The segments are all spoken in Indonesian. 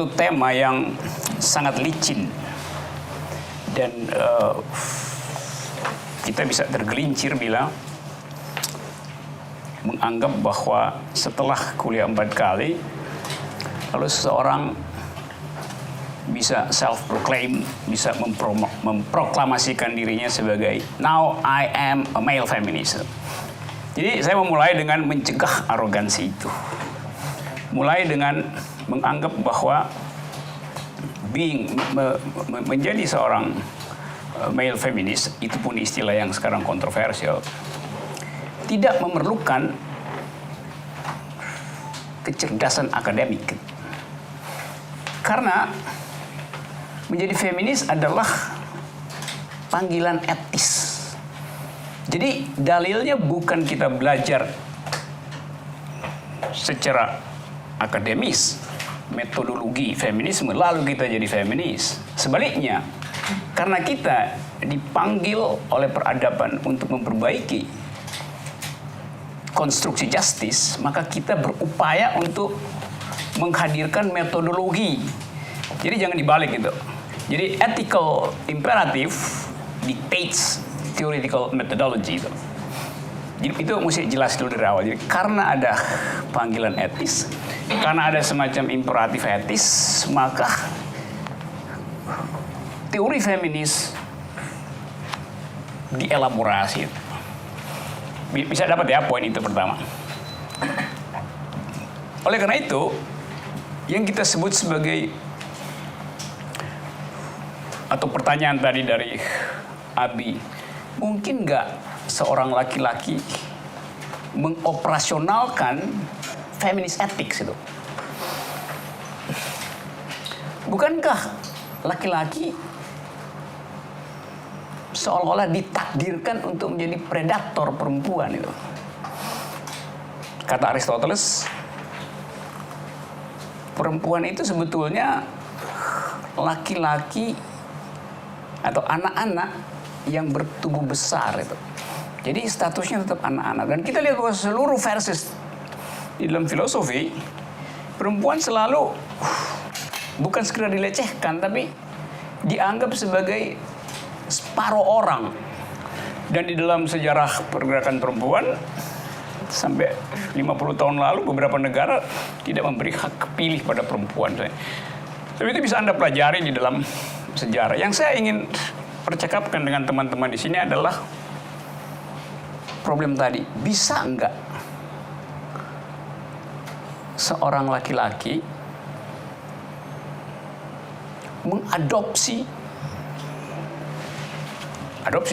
satu tema yang sangat licin dan kita bisa tergelincir bila menganggap bahwa setelah kuliah 4 kali lalu seseorang bisa self-proclaim, bisa memproklamasikan dirinya sebagai now I am a male feminist. Jadi saya memulai dengan mencegah arogansi itu. Mulai dengan menganggap bahwa menjadi seorang male feminist, itu pun istilah yang sekarang kontroversial, tidak memerlukan kecerdasan akademik. Karena menjadi feminis adalah panggilan etis. Jadi dalilnya bukan kita belajar secara akademis metodologi feminisme lalu kita jadi feminis. Sebaliknya, karena kita dipanggil oleh peradaban untuk memperbaiki konstruksi justice, maka kita berupaya untuk menghadirkan metodologi. Jadi jangan dibalik gitu. Jadi ethical imperative dictates theoretical methodology itu. Jadi itu mesti jelas dulu dari awal. Jadi karena ada panggilan etis, karena ada semacam imperatif etis, maka teori feminis dielaborasi. Bisa dapat ya poin itu pertama. Oleh karena itu, yang kita sebut sebagai atau pertanyaan tadi dari Abi, mungkin nggak seorang laki-laki mengoperasionalkan feminist ethics itu? Bukankah laki-laki seolah-olah ditakdirkan untuk menjadi predator perempuan itu? Kata Aristoteles, perempuan itu sebetulnya laki-laki atau anak-anak yang bertubuh besar itu. Jadi statusnya tetap anak-anak. Dan kita lihat bahwa seluruh versus di dalam filosofi, perempuan selalu bukan sekedar dilecehkan, tapi dianggap sebagai separuh orang. Dan di dalam sejarah pergerakan perempuan, sampai 50 tahun lalu beberapa negara tidak memberi hak pilih pada perempuan. Tapi itu bisa Anda pelajari di dalam sejarah. Yang saya ingin percakapkan dengan teman-teman di sini adalah problem tadi. Bisa enggak seorang laki-laki mengadopsi,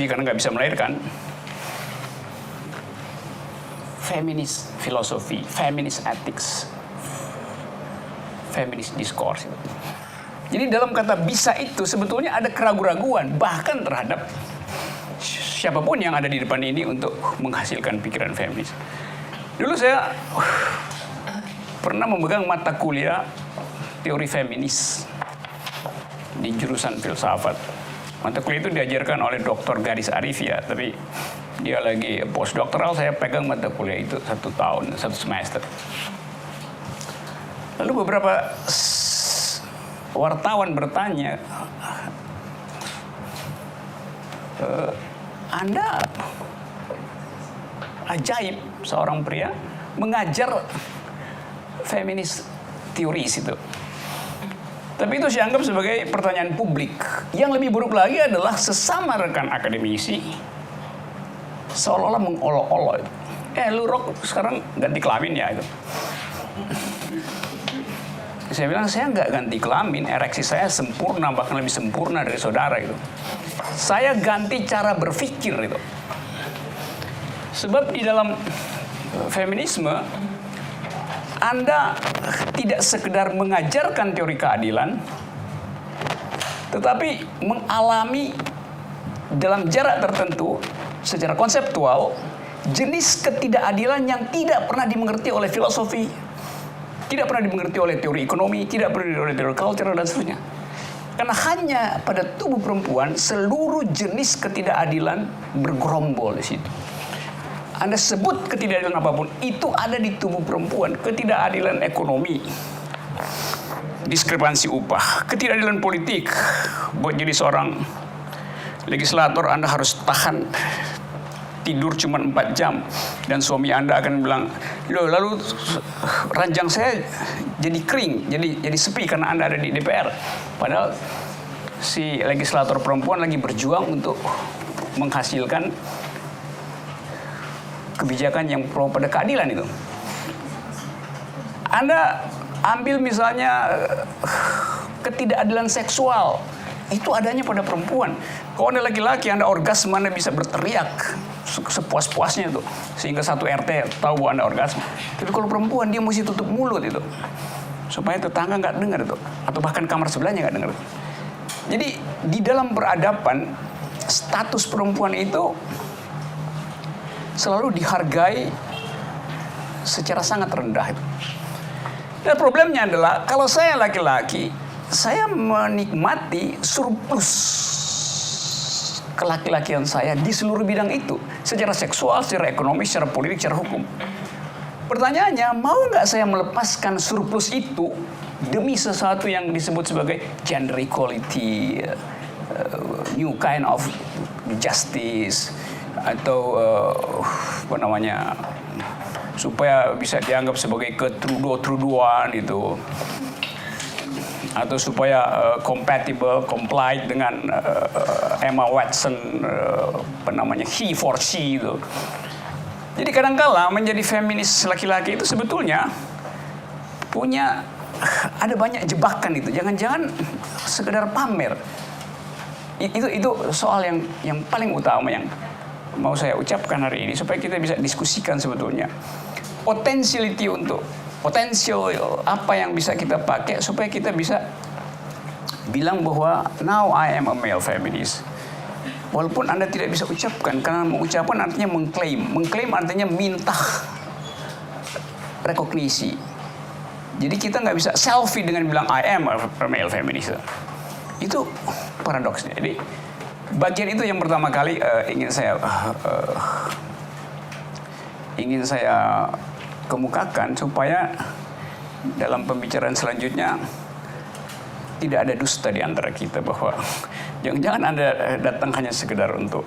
karena nggak bisa melahirkan, feminist filosofi, feminist ethics, feminist discourse. Jadi dalam kata bisa itu sebetulnya ada keraguan-raguan bahkan terhadap siapapun yang ada di depan ini untuk menghasilkan pikiran feminis. Dulu saya pernah memegang mata kuliah teori feminis di jurusan filsafat. Mata kuliah itu diajarkan oleh Dr. Garis Arifia, tapi dia lagi postdoktoral, saya pegang mata kuliah itu 1 tahun, 1 semester. Lalu beberapa wartawan bertanya, Anda ajaib seorang pria mengajar feminis teoris itu. Tapi itu saya anggap sebagai pertanyaan publik. Yang lebih buruk lagi adalah sesama rekan akademisi seolah-olah mengolok-olok itu. Lu Rok sekarang ganti kelamin ya itu. Saya bilang, saya nggak ganti kelamin, ereksi saya sempurna, bahkan lebih sempurna dari saudara itu. Saya ganti cara berpikir itu. Sebab di dalam feminisme, Anda tidak sekedar mengajarkan teori keadilan, tetapi mengalami dalam jarak tertentu, secara konseptual, jenis ketidakadilan yang tidak pernah dimengerti oleh filosofi, tidak pernah dimengerti oleh teori ekonomi, tidak pernah dimengerti oleh teori culture, dan seterusnya. Karena hanya pada tubuh perempuan, seluruh jenis ketidakadilan bergerombol di situ. Anda sebut ketidakadilan apapun, itu ada di tubuh perempuan. Ketidakadilan ekonomi, diskrepansi upah, ketidakadilan politik. Buat jadi seorang legislator Anda harus tahan tidur cuma 4 jam dan suami Anda akan bilang, loh lalu ranjang saya jadi kering, jadi sepi karena Anda ada di DPR. Padahal si legislator perempuan lagi berjuang untuk menghasilkan kebijakan yang pro pada keadilan itu. Anda ambil misalnya ketidakadilan seksual, itu adanya pada perempuan. Kalau Anda laki-laki, Anda orgasme, Anda bisa berteriak sepuas-puasnya itu, sehingga satu RT tahu bahwa Anda orgasme. Tapi kalau perempuan, dia mesti tutup mulut itu, supaya tetangga nggak dengar itu, atau bahkan kamar sebelahnya nggak dengar. Jadi di dalam peradaban, status perempuan itu selalu dihargai secara sangat rendah itu. Dan problemnya adalah kalau saya laki-laki, saya menikmati surplus kelaki-lakian saya di seluruh bidang itu, secara seksual, secara ekonomi, secara politik, secara hukum. Pertanyaannya, mau nggak saya melepaskan surplus itu demi sesuatu yang disebut sebagai gender equality, new kind of justice, atau supaya bisa dianggap sebagai ketrudo-trudoan itu, atau supaya comply dengan Emma Watson, he for she itu. Jadi kadang-kala menjadi feminis laki-laki itu sebetulnya ada banyak jebakan itu. Jangan-jangan sekedar pamer. Itu soal yang paling utama yang mau saya ucapkan hari ini supaya kita bisa diskusikan sebetulnya. Potensial apa yang bisa kita pakai supaya kita bisa bilang bahwa now I am a male feminist. Walaupun Anda tidak bisa ucapkan, karena mengucapkan artinya mengklaim. Mengklaim artinya minta rekognisi. Jadi kita nggak bisa selfie dengan bilang I am a male feminist. Itu paradoksnya. Jadi bagian itu yang pertama kali ingin saya kemukakan supaya dalam pembicaraan selanjutnya tidak ada dusta di antara kita, bahwa jangan-jangan Anda datang hanya sekedar untuk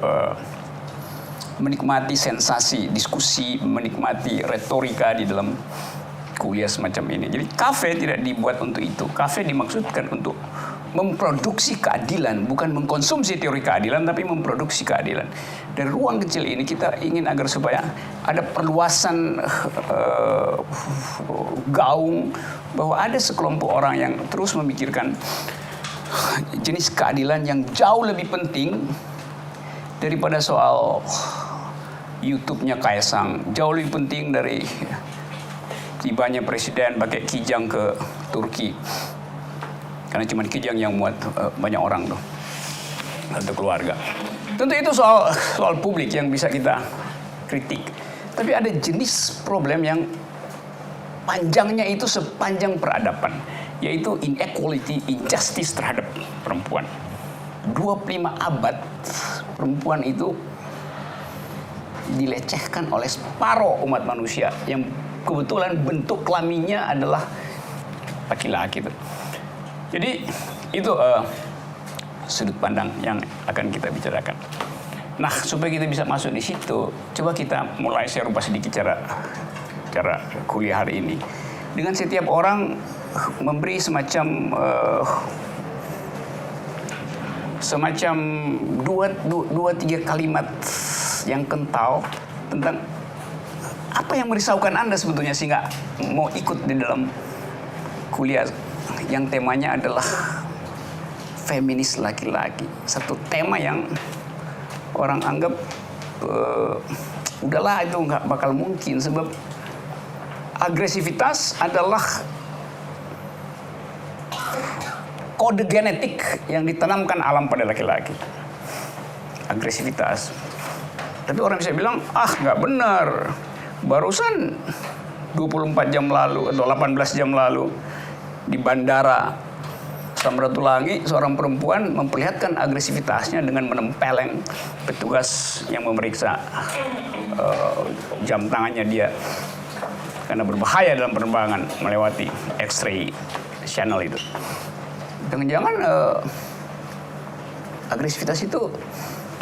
menikmati sensasi diskusi, menikmati retorika di dalam kuliah semacam ini. Jadi kafe tidak dibuat untuk itu. Kafe dimaksudkan untuk memproduksi keadilan, bukan mengkonsumsi teori keadilan, tapi memproduksi keadilan. Dari ruang kecil ini kita ingin agar supaya ada perluasan gaung, bahwa ada sekelompok orang yang terus memikirkan jenis keadilan yang jauh lebih penting daripada soal YouTube-nya Kaisang, jauh lebih penting dari tibanya presiden pakai kijang ke Turki. Karena cuma kijang yang muat banyak orang tuh, atau keluarga. Tentu itu soal publik yang bisa kita kritik. Tapi ada jenis problem yang panjangnya itu sepanjang peradaban, yaitu inequality, injustice terhadap perempuan. 25 abad perempuan itu dilecehkan oleh separuh umat manusia yang kebetulan bentuk kelaminnya adalah laki-laki itu. Jadi itu sudut pandang yang akan kita bicarakan. Nah, supaya kita bisa masuk di situ, coba kita mulai saya rubah sedikit cara kuliah hari ini. Dengan setiap orang memberi semacam dua tiga kalimat yang kental tentang apa yang merisaukan Anda sebetulnya sehingga mau ikut di dalam kuliah yang temanya adalah feminis laki-laki. Satu tema yang orang anggap udahlah itu nggak bakal mungkin, sebab agresivitas adalah kode genetik yang ditanamkan alam pada laki-laki. Agresivitas. Tapi orang bisa bilang, nggak benar. Barusan 24 jam lalu atau 18 jam lalu di bandara Samratulangi, seorang perempuan memperlihatkan agresivitasnya dengan menempeleng petugas yang memeriksa jam tangannya dia karena berbahaya dalam penerbangan melewati X-ray channel itu. Jangan-jangan agresivitas itu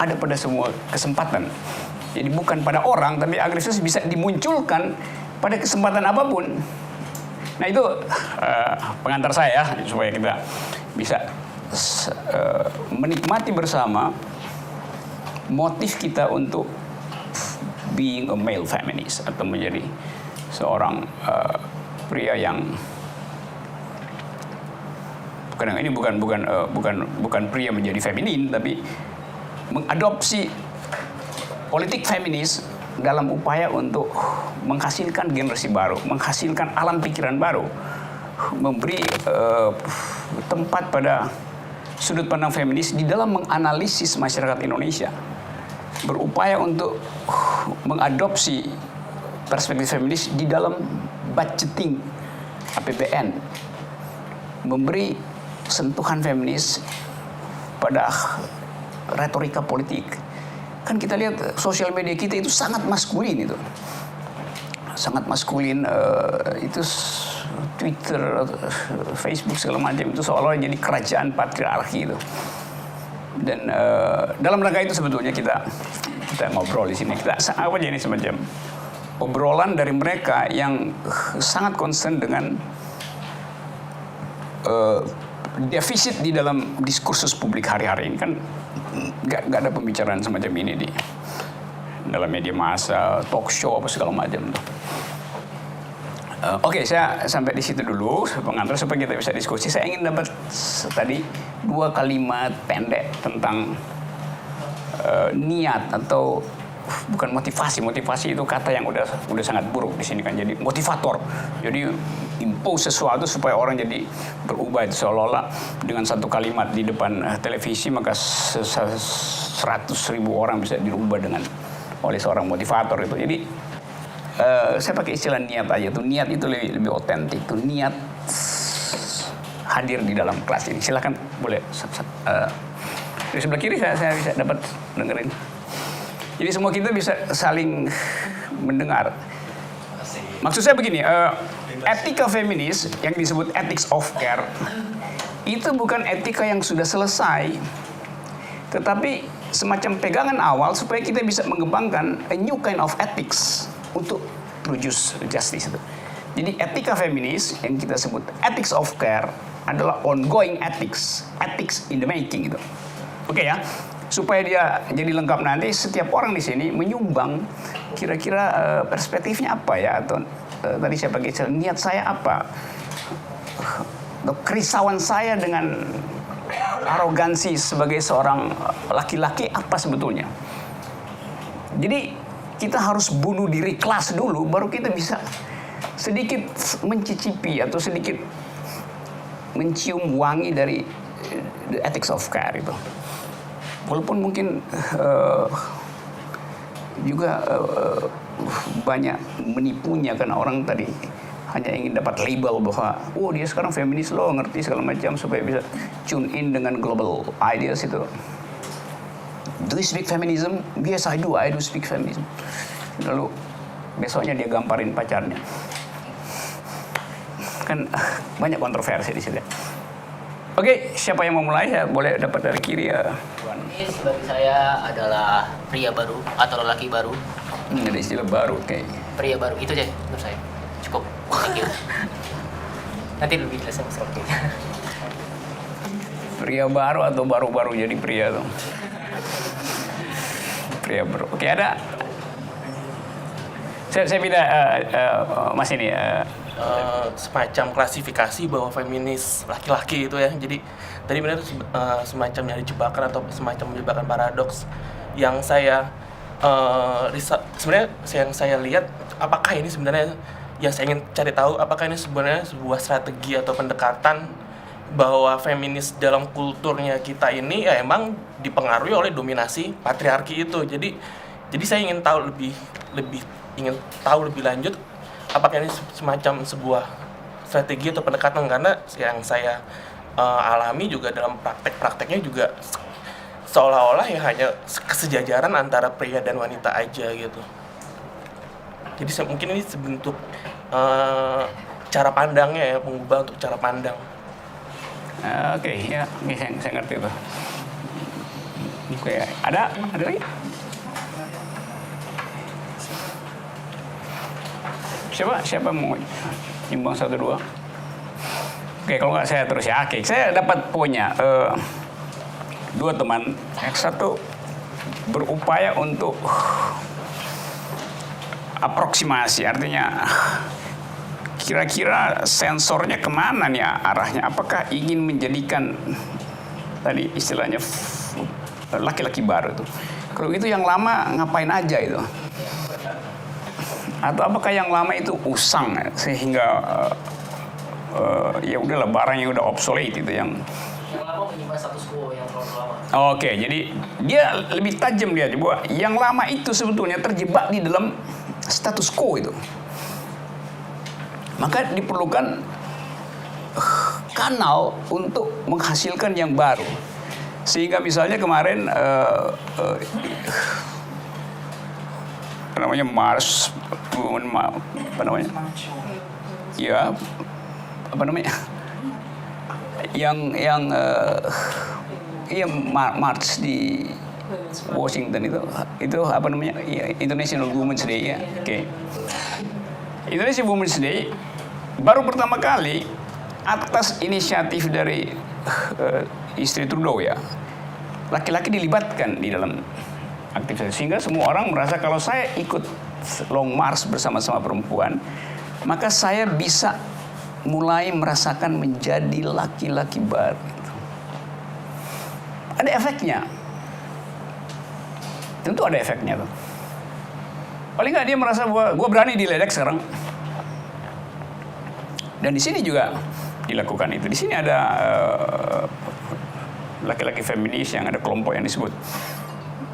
ada pada semua kesempatan. Jadi bukan pada orang, tapi agresivitas bisa dimunculkan pada kesempatan apapun. Nah itu pengantar saya supaya kita bisa menikmati bersama motif kita untuk being a male feminist atau menjadi seorang pria yang bukan pria menjadi feminin, tapi mengadopsi politik feminis dalam upaya untuk menghasilkan generasi baru, menghasilkan alam pikiran baru, memberi tempat pada sudut pandang feminis di dalam menganalisis masyarakat Indonesia, berupaya untuk mengadopsi perspektif feminis di dalam budgeting APBN, memberi sentuhan feminis pada retorika politik. Kan kita lihat sosial media kita itu sangat maskulin itu. Sangat maskulin, itu Twitter, Facebook segala macam itu seolah-olah jadi kerajaan patriarki itu. Dan dalam rangka itu sebetulnya kita ngobrol di sini. Kita apa jadi semacam obrolan dari mereka yang sangat concern dengan defisit di dalam diskursus publik hari-hari ini. Kan nggak ada pembicaraan semacam ini di dalam media massa, talk show apa segala macam. Oke, saya sampai di situ dulu pengantar supaya kita bisa diskusi. Saya ingin dapat tadi 2 kalimat pendek tentang niat atau bukan motivasi. Motivasi itu kata yang udah sangat buruk di sini kan. Jadi motivator. Jadi impose sesuatu supaya orang jadi berubah, itu seolah-olah dengan satu kalimat di depan televisi maka 100.000 orang bisa dirubah oleh seorang motivator itu. Jadi saya pakai istilah niat aja tuh. Niat itu lebih otentik tuh. Niat hadir di dalam kelas ini. Silakan boleh di sebelah kiri saya bisa dapat dengerin. Jadi semua kita bisa saling mendengar. Maksud saya begini, etika feminis yang disebut ethics of care itu bukan etika yang sudah selesai, tetapi semacam pegangan awal supaya kita bisa mengembangkan a new kind of ethics untuk produce justice itu. Jadi etika feminis yang kita sebut ethics of care adalah ongoing ethics in the making itu. Oke ya. Supaya dia jadi lengkap nanti setiap orang di sini menyumbang kira-kira perspektifnya apa ya, atau tadi saya pakai niat saya apa, kerisauan saya dengan arogansi sebagai seorang laki-laki apa sebetulnya. Jadi kita harus bunuh diri kelas dulu baru kita bisa sedikit mencicipi atau sedikit mencium wangi dari the ethics of care itu. Walaupun mungkin juga banyak menipunya karena orang tadi hanya ingin dapat label bahwa dia sekarang feminis loh, ngerti segala macam supaya bisa tune in dengan global ideas itu. Do you speak feminism? Yes, I do speak feminism. Lalu besoknya dia gamparin pacarnya. Kan banyak kontroversi di situ. Oke, siapa yang mau mulai? Ya, boleh dapat dari kiri ya. Ini bagi saya adalah pria baru atau lelaki baru. Ada istilah baru kayaknya. Pria baru, itu aja menurut saya. Cukup, thank you. Nanti lebih jelasnya Mas Rocky. Pria baru atau baru-baru jadi pria tuh. Pria baru. Oke, ada. Saya minta Mas ini semacam klasifikasi bahwa feminis laki-laki itu ya. Jadi tadi benar semacam dari jebakan atau semacam jebakan paradoks yang saya sebenarnya yang saya lihat, apakah ini sebenarnya yang saya ingin cari tahu, apakah ini sebenarnya sebuah strategi atau pendekatan bahwa feminis dalam kulturnya kita ini ya emang dipengaruhi oleh dominasi patriarki itu. Jadi saya ingin tahu lebih lanjut apakah ini semacam sebuah strategi atau pendekatan, karena yang saya alami juga dalam prakteknya juga seolah-olah ya hanya kesejajaran antara pria dan wanita aja gitu. Jadi mungkin ini sebentuk cara pandangnya ya, mengubah untuk cara pandang. Oke, ya, oke, saya ngerti itu. Oke, ada lagi? Siapa mau nyumbang 1-2? Oke, kalau nggak saya terus ya. Oke, saya dapat poinnya. Dua teman, yang satu berupaya untuk aproksimasi, artinya kira-kira sensornya kemana nih arahnya? Apakah ingin menjadikan tadi istilahnya laki-laki baru itu? Kalau itu yang lama ngapain aja itu? Atau apakah yang lama itu usang sehingga ya udahlah barang yang udah obsolete itu yang lama menyimpan status quo yang terlalu lama. Oke, jadi dia lebih tajam dia bahwa yang lama itu sebetulnya terjebak di dalam status quo itu. Maka diperlukan kanal untuk menghasilkan yang baru. Sehingga misalnya kemarin apa namanya Mars, apa namanya? Ya, apa namanya? Yang march di Washington itu apa namanya? International Women's Day ya. Oke. International Women's Day baru pertama kali atas inisiatif dari istri Trudeau ya. Laki-laki dilibatkan di dalam aktivitas sehingga semua orang merasa kalau saya ikut long march bersama-sama perempuan, maka saya bisa mulai merasakan menjadi laki-laki baru. Ada efeknya. Tentu ada efeknya tuh. Paling nggak dia merasa bahwa gue berani diledek sekarang. Dan di sini juga dilakukan itu. Di sini ada laki-laki feminis yang ada kelompok yang disebut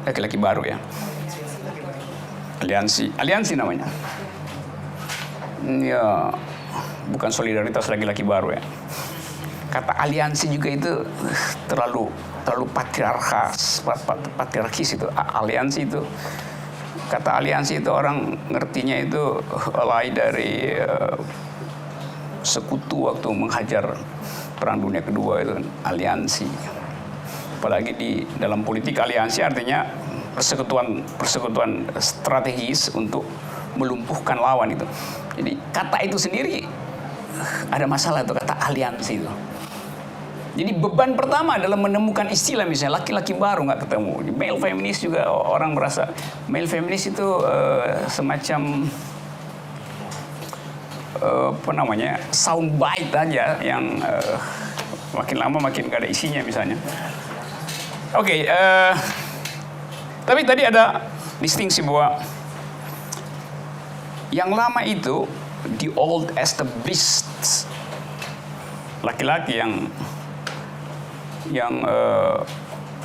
laki-laki baru ya. Aliansi namanya. Ya, bukan solidaritas laki-laki baru ya. Kata aliansi juga itu terlalu patriarkis itu. Aliansi itu, kata aliansi itu orang ngertinya itu alay dari sekutu waktu menghajar Perang Dunia Kedua itu aliansi. Apalagi di dalam politik aliansi artinya persekutuan strategis untuk melumpuhkan lawan itu. Jadi kata itu sendiri ada masalah itu kata aliansi itu. Jadi beban pertama adalah menemukan istilah misalnya laki-laki baru nggak ketemu. Male feminis juga orang merasa male feminis itu semacam apa namanya soundbite aja yang makin lama makin nggak ada isinya misalnya. Oke, tapi tadi ada distingsi bahwa yang lama itu the old established laki-laki yang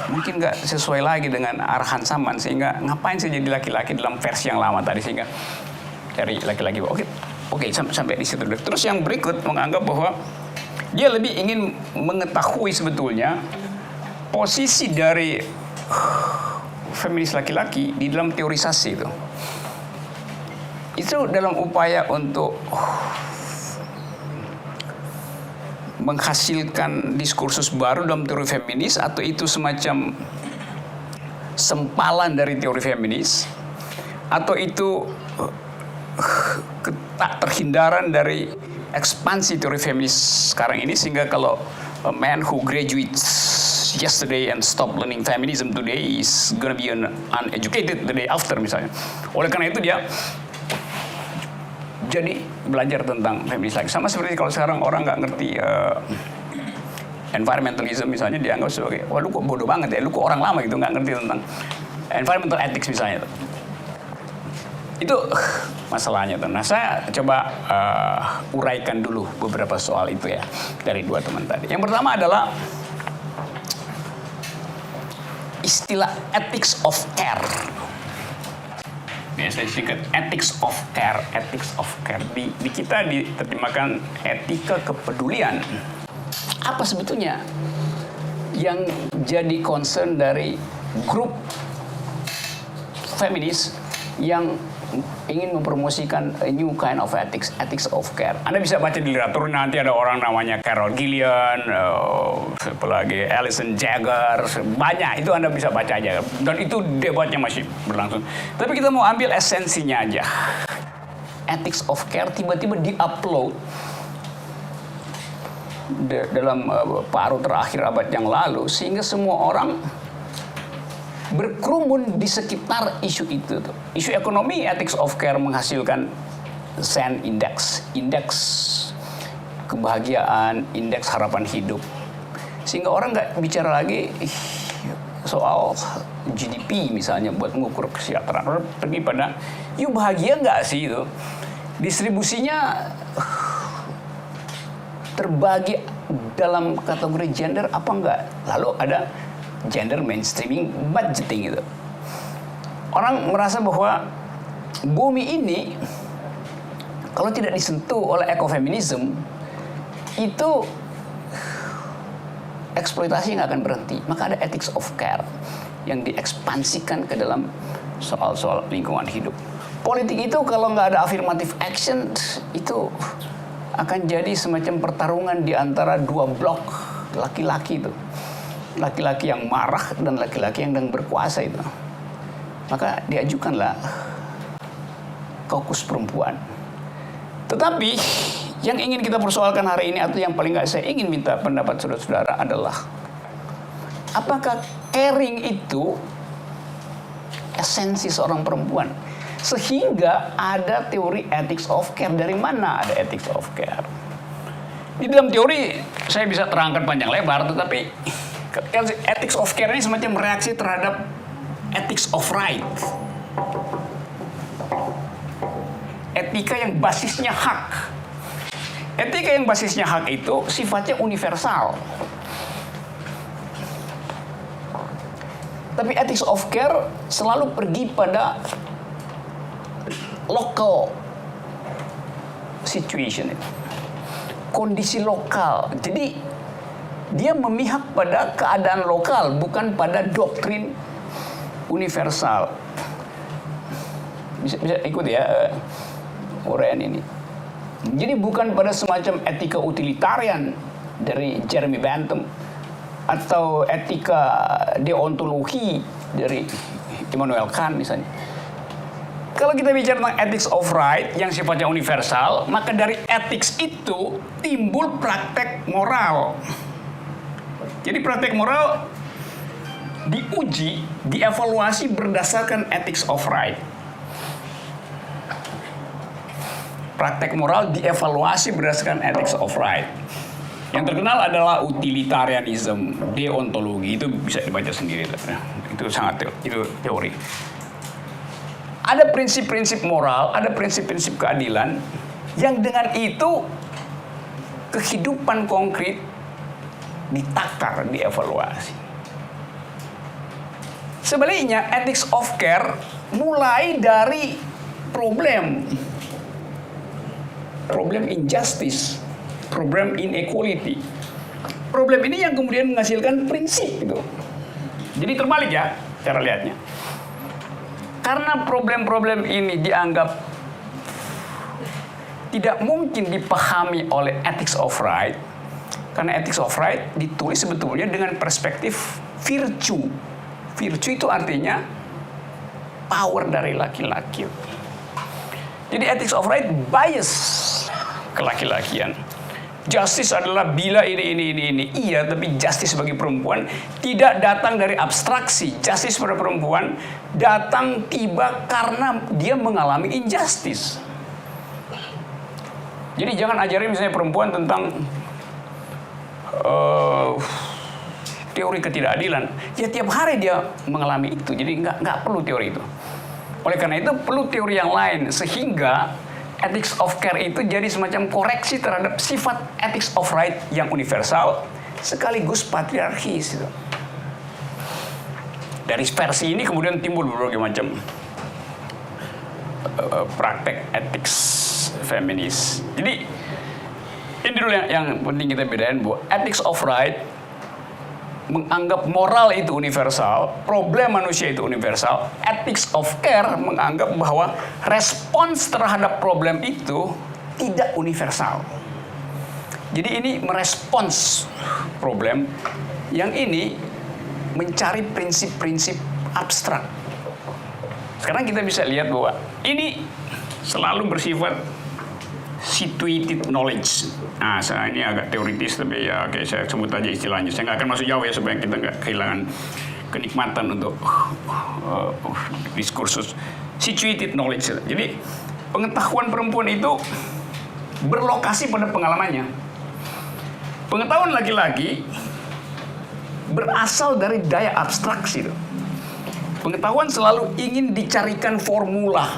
mungkin nggak sesuai lagi dengan arahan zaman sehingga ngapain sih jadi laki-laki dalam versi yang lama tadi sehingga dari laki-laki oke sampai di situ. Terus yang berikut menganggap bahwa dia lebih ingin mengetahui sebetulnya posisi dari feminis laki-laki di dalam teorisasi itu. Itu dalam upaya untuk menghasilkan diskursus baru dalam teori feminis atau itu semacam sempalan dari teori feminis atau itu tak terhindaran dari ekspansi teori feminis sekarang ini sehingga kalau a man who graduates yesterday and stop learning feminism today is gonna be uneducated the day after misalnya. Oleh karena itu dia jadi belajar tentang feminis lagi. Sama seperti kalau sekarang orang nggak ngerti environmentalism misalnya dianggap sebagai wah lu kok bodoh banget ya, lu kok orang lama gitu nggak ngerti tentang environmental ethics misalnya. Itu masalahnya tuh. Nah saya coba uraikan dulu beberapa soal itu ya dari dua teman tadi. Yang pertama adalah istilah ethics of care. Biasa disingkat ethics of care. Di kita diterjemahkan etika kepedulian. Apa sebetulnya yang jadi concern dari grup feminis yang ingin mempromosikan a new kind of ethics of care. Anda bisa baca di literatur, nanti ada orang namanya Carol Gillian, apalagi Alison Jagger, banyak itu Anda bisa baca aja. Dan itu debatnya masih berlangsung. Tapi kita mau ambil esensinya aja. Ethics of care tiba-tiba di-upload dalam paruh terakhir abad yang lalu, sehingga semua orang berkerumun di sekitar isu itu. Isu ekonomi, ethics of care menghasilkan SEN index, indeks kebahagiaan, indeks harapan hidup. Sehingga orang nggak bicara lagi soal GDP misalnya buat mengukur kesejahteraan. Orang pergi pada, yuk bahagia nggak sih itu? Distribusinya terbagi dalam kategori gender apa enggak? Lalu ada gender mainstreaming budgeting itu. Orang merasa bahwa bumi ini kalau tidak disentuh oleh ekofeminisme itu eksploitasi nggak akan berhenti. Maka ada ethics of care yang diekspansikan ke dalam soal-soal lingkungan hidup. Politik itu kalau nggak ada affirmative action itu akan jadi semacam pertarungan di antara dua blok laki-laki itu. Laki-laki yang marah dan laki-laki yang sedang berkuasa itu. Maka diajukanlah kaukus perempuan. Tetapi yang ingin kita persoalkan hari ini, atau yang paling nggak saya ingin minta pendapat saudara-saudara adalah, apakah caring itu esensi seorang perempuan? Sehingga ada teori ethics of care. Dari mana ada ethics of care? Di dalam teori saya bisa terangkan panjang lebar, tetapi ethics of care ini semacam reaksi terhadap ethics of right. Etika yang basisnya hak. Etika yang basisnya hak itu sifatnya universal. Tapi ethics of care selalu pergi pada local situation, kondisi lokal. Jadi dia memihak pada keadaan lokal, bukan pada doktrin universal. Bisa ikut ya uraian ini. Jadi bukan pada semacam etika utilitarian dari Jeremy Bentham atau etika deontologi dari Immanuel Kant misalnya. Kalau kita bicara tentang ethics of right yang sifatnya universal, maka dari ethics itu timbul praktek moral. Jadi praktek moral diuji, dievaluasi berdasarkan ethics of right. Praktek moral dievaluasi berdasarkan ethics of right. Yang terkenal adalah utilitarianism, deontologi, itu bisa dibaca sendiri. Itu sangat itu teori. Ada prinsip-prinsip moral, ada prinsip-prinsip keadilan yang dengan itu kehidupan konkret ditakar, dievaluasi. Sebaliknya, ethics of care mulai dari problem injustice, problem inequality. Problem ini yang kemudian menghasilkan prinsip itu. Jadi terbalik ya cara lihatnya. Karena problem-problem ini dianggap tidak mungkin dipahami oleh ethics of right, karena ethics of right ditulis sebetulnya dengan perspektif virtue. Virtue itu artinya power dari laki-laki. Jadi ethics of right bias ke laki-lakian. Justice adalah bila ini. Iya, tapi justice bagi perempuan tidak datang dari abstraksi. Justice pada perempuan datang tiba karena dia mengalami injustice. Jadi jangan ajarin misalnya perempuan tentang teori ketidakadilan. Ya tiap hari dia mengalami itu. Jadi nggak perlu teori itu. Oleh karena itu perlu teori yang lain, sehingga ethics of care itu jadi semacam koreksi terhadap sifat ethics of right yang universal sekaligus patriarkis itu. Dari versi ini kemudian timbul berbagai macam praktek ethics feminis. Jadi ini dulu yang penting kita bedain, bahwa ethics of right menganggap moral itu universal, problem manusia itu universal, ethics of care menganggap bahwa respons terhadap problem itu tidak universal. Jadi ini merespons problem, yang ini mencari prinsip-prinsip abstrak. Sekarang kita bisa lihat bahwa ini selalu bersifat situated knowledge. Nah, ini agak teoritis, tapi ya oke, saya sebut aja istilahnya. Saya nggak akan masuk jauh ya, supaya kita nggak kehilangan kenikmatan untuk diskursus situated knowledge. Jadi pengetahuan perempuan itu berlokasi pada pengalamannya. Pengetahuan laki-laki berasal dari daya abstraksi. Pengetahuan selalu ingin dicarikan formula.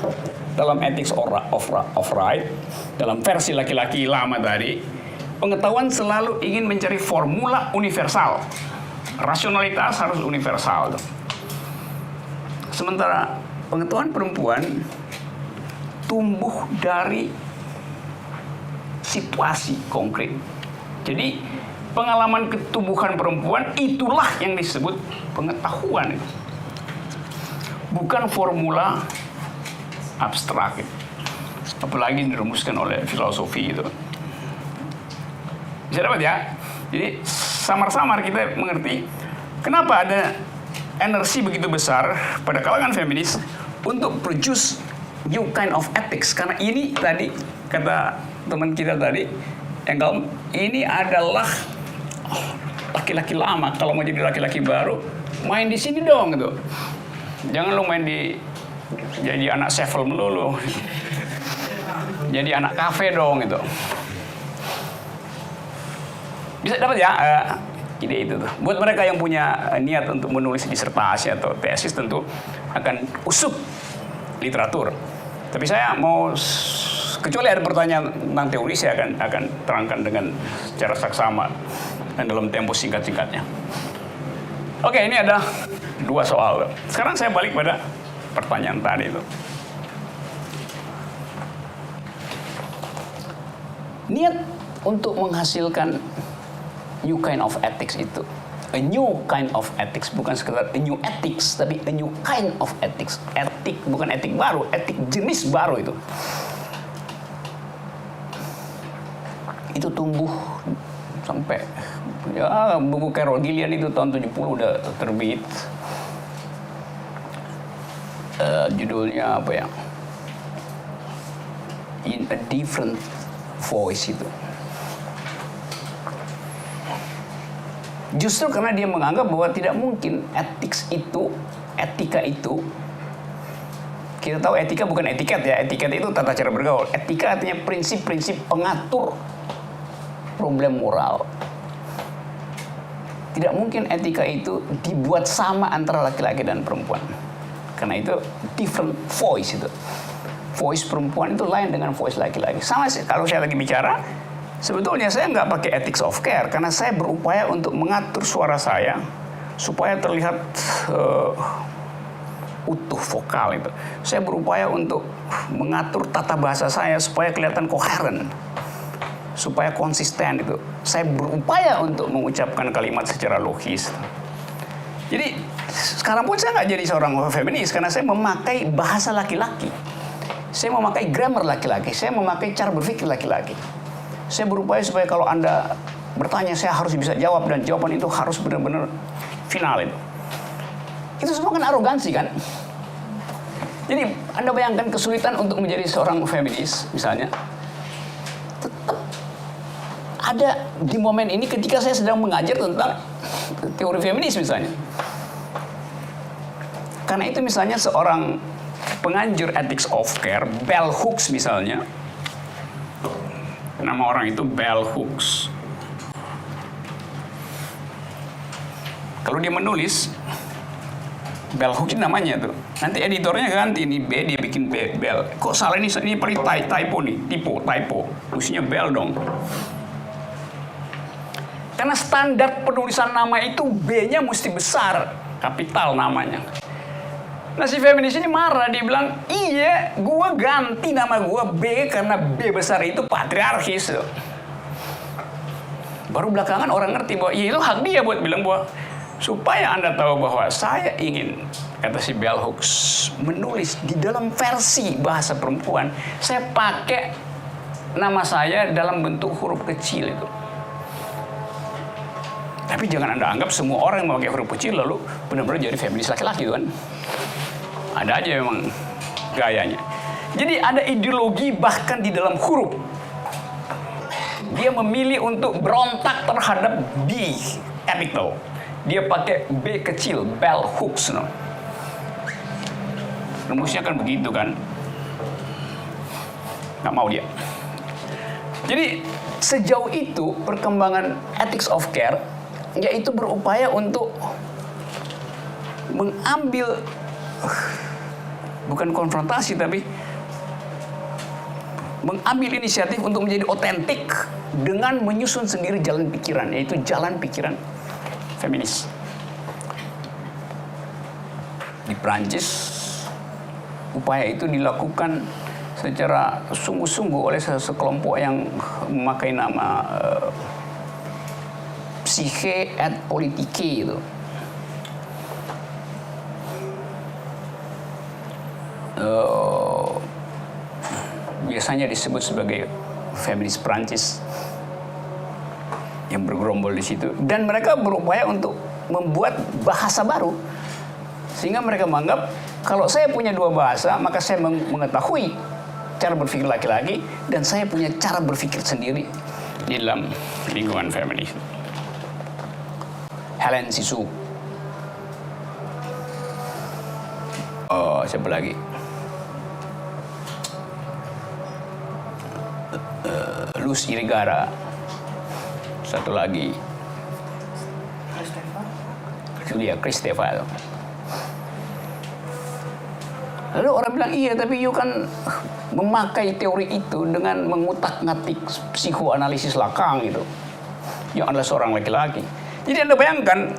Dalam ethics of right, dalam versi laki-laki lama tadi, pengetahuan selalu ingin mencari formula universal. Rasionalitas harus universal. Sementara pengetahuan perempuan tumbuh dari situasi konkret. Jadi pengalaman ketumbuhan perempuan itulah yang disebut pengetahuan. Bukan formula abstrak, apalagi dirumuskan oleh filosofi itu. Bisa dapat ya? Jadi samar-samar kita mengerti kenapa ada energi begitu besar pada kalangan feminis untuk produce new kind of ethics. Karena ini tadi kata teman kita tadi, Engel, ini adalah laki-laki lama. Kalau mau jadi laki-laki baru, main di sini dong gitu. Jangan lo main jadi anak sevel melulu. Jadi anak kafe dong gitu. Bisa dapat ya ide itu tuh. Buat mereka yang punya niat untuk menulis disertasi atau tesis tentu akan usuk literatur. Tapi saya mau, kecuali ada pertanyaan tentang teori, saya akan terangkan dengan cara saksama dan dalam tempo singkat-singkatnya. Oke, ini ada 2 soal. Sekarang saya balik pada pertanyaan tadi itu. Niat untuk menghasilkan new kind of ethics itu, a new kind of ethics, bukan sekedar a new ethics, tapi a new kind of ethics. Etik bukan etik baru, etik jenis baru itu. Itu tumbuh sampai ya buku Carol Gillian itu tahun 70 udah terbit. Judulnya apa ya? In a Different Voice itu. Justru karena dia menganggap bahwa tidak mungkin etika itu, kita tahu etika bukan etiket ya, etiket itu tata cara bergaul. Etika artinya prinsip-prinsip pengatur problem moral. Tidak mungkin etika itu dibuat sama antara laki-laki dan perempuan. Karena itu different voice itu. Voice perempuan itu lain dengan voice laki-laki. Sama sih, kalau saya lagi bicara, sebetulnya saya nggak pakai ethics of care. Karena saya berupaya untuk mengatur suara saya supaya terlihat utuh vokal itu. Saya berupaya untuk mengatur tata bahasa saya supaya kelihatan koheren. Supaya konsisten itu. Saya berupaya untuk mengucapkan kalimat secara logis. Jadi sekarang pun saya nggak jadi seorang feminis karena saya memakai bahasa laki-laki. Saya memakai grammar laki-laki. Saya memakai cara berpikir laki-laki. Saya berupaya supaya kalau Anda bertanya, saya harus bisa jawab. Dan jawaban itu harus benar-benar final itu. Itu semua kan arogansi kan? Jadi Anda bayangkan kesulitan untuk menjadi seorang feminis misalnya. Tetap ada di momen ini ketika saya sedang mengajar tentang teori feminis misalnya. Karena itu misalnya seorang penganjur ethics of care, Bell Hooks misalnya. Nama orang itu Bell Hooks. Kalau dia menulis, Bell Hooks ini namanya tuh. Nanti editornya ganti, ini B dia bikin Bell. Kok salah ini paling typo nih, typo. Mestinya Bell dong. Karena standar penulisan nama itu B-nya mesti besar, kapital namanya. Nah si feminis ini marah, dia bilang, iya gua ganti nama gua B karena B besar itu patriarkis. Baru belakangan orang ngerti bahwa iya itu hak dia buat bilang bahwa Supaya Anda tahu bahwa saya ingin, kata si Bell Hooks, menulis di dalam versi bahasa perempuan, saya pakai nama saya dalam bentuk huruf kecil itu. Tapi jangan Anda anggap semua orang yang memakai huruf kecil lalu benar-benar jadi feminis laki-laki, kan? Ada aja memang gayanya. Jadi ada ideologi bahkan di dalam huruf. Dia memilih untuk berontak terhadap B capital. Dia pakai B kecil, Bell Hooks. No? Rumusnya kan begitu, kan? Nggak mau dia. Jadi sejauh itu perkembangan ethics of care, yaitu berupaya untuk mengambil, bukan konfrontasi, tapi mengambil inisiatif untuk menjadi otentik dengan menyusun sendiri jalan pikiran, yaitu jalan pikiran feminis. Di Prancis, upaya itu dilakukan secara sungguh-sungguh oleh sekelompok yang memakai nama Psyche et Politique itu. Biasanya disebut sebagai feminis Prancis yang bergerombol di situ, dan mereka berupaya untuk membuat bahasa baru sehingga mereka menganggap kalau saya punya dua bahasa maka saya mengetahui cara berpikir laki-laki dan saya punya cara berpikir sendiri di dalam lingkungan feminis. Hélène Cixous. Siapa lagi? Luz Irigaray. Satu lagi. Julia Kristeva. Lalu orang bilang, iya tapi you kan memakai teori itu dengan mengutak-ngatik psikoanalisis Lacan gitu. Yang adalah seorang laki-laki. Jadi Anda bayangkan,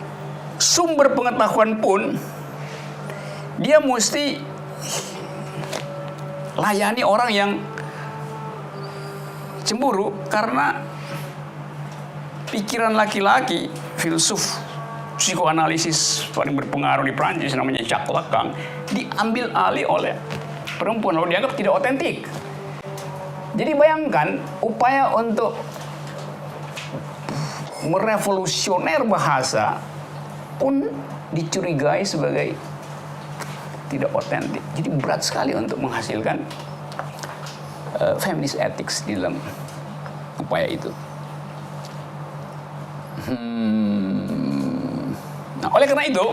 sumber pengetahuan pun dia mesti layani orang yang cemburu karena pikiran laki-laki. Filsuf psikoanalisis paling berpengaruh di Prancis namanya Jacques Lacan diambil alih oleh perempuan lalu dianggap tidak otentik. Jadi bayangkan upaya untuk merevolusioner bahasa pun dicurigai sebagai tidak otentik. Jadi berat sekali untuk menghasilkan feminist ethics di dalam upaya itu. Nah, oleh karena itu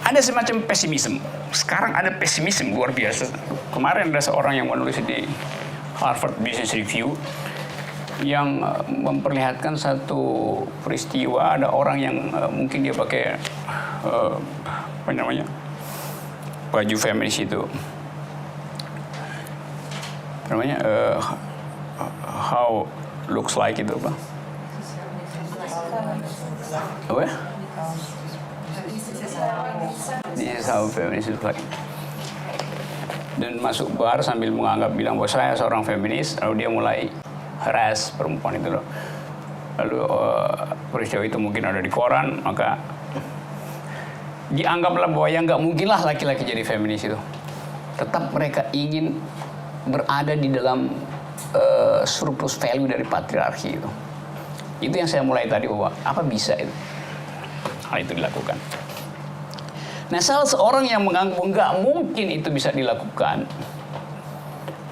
ada semacam pesimisme. Sekarang ada pesimisme luar biasa. Kemarin ada seorang yang menulis di Harvard Business Review yang memperlihatkan satu peristiwa, ada orang yang mungkin dia pakai apa namanya, baju feminis itu, apa namanya, how looks like itu apa? Apa? This is how feminism looks like. Dan masuk bar sambil menganggap bilang bahwa saya seorang feminis, lalu dia mulai harass perempuan itu loh. Lalu peristiwa itu mungkin ada di koran, maka dianggaplah bahwa yang nggak mungkin lah laki-laki jadi feminis itu. Tetap mereka ingin berada di dalam surplus value dari patriarki itu. Itu yang saya mulai tadi bahwa apa bisa itu hal itu dilakukan. Nah, salah seorang yang menganggap nggak mungkin itu bisa dilakukan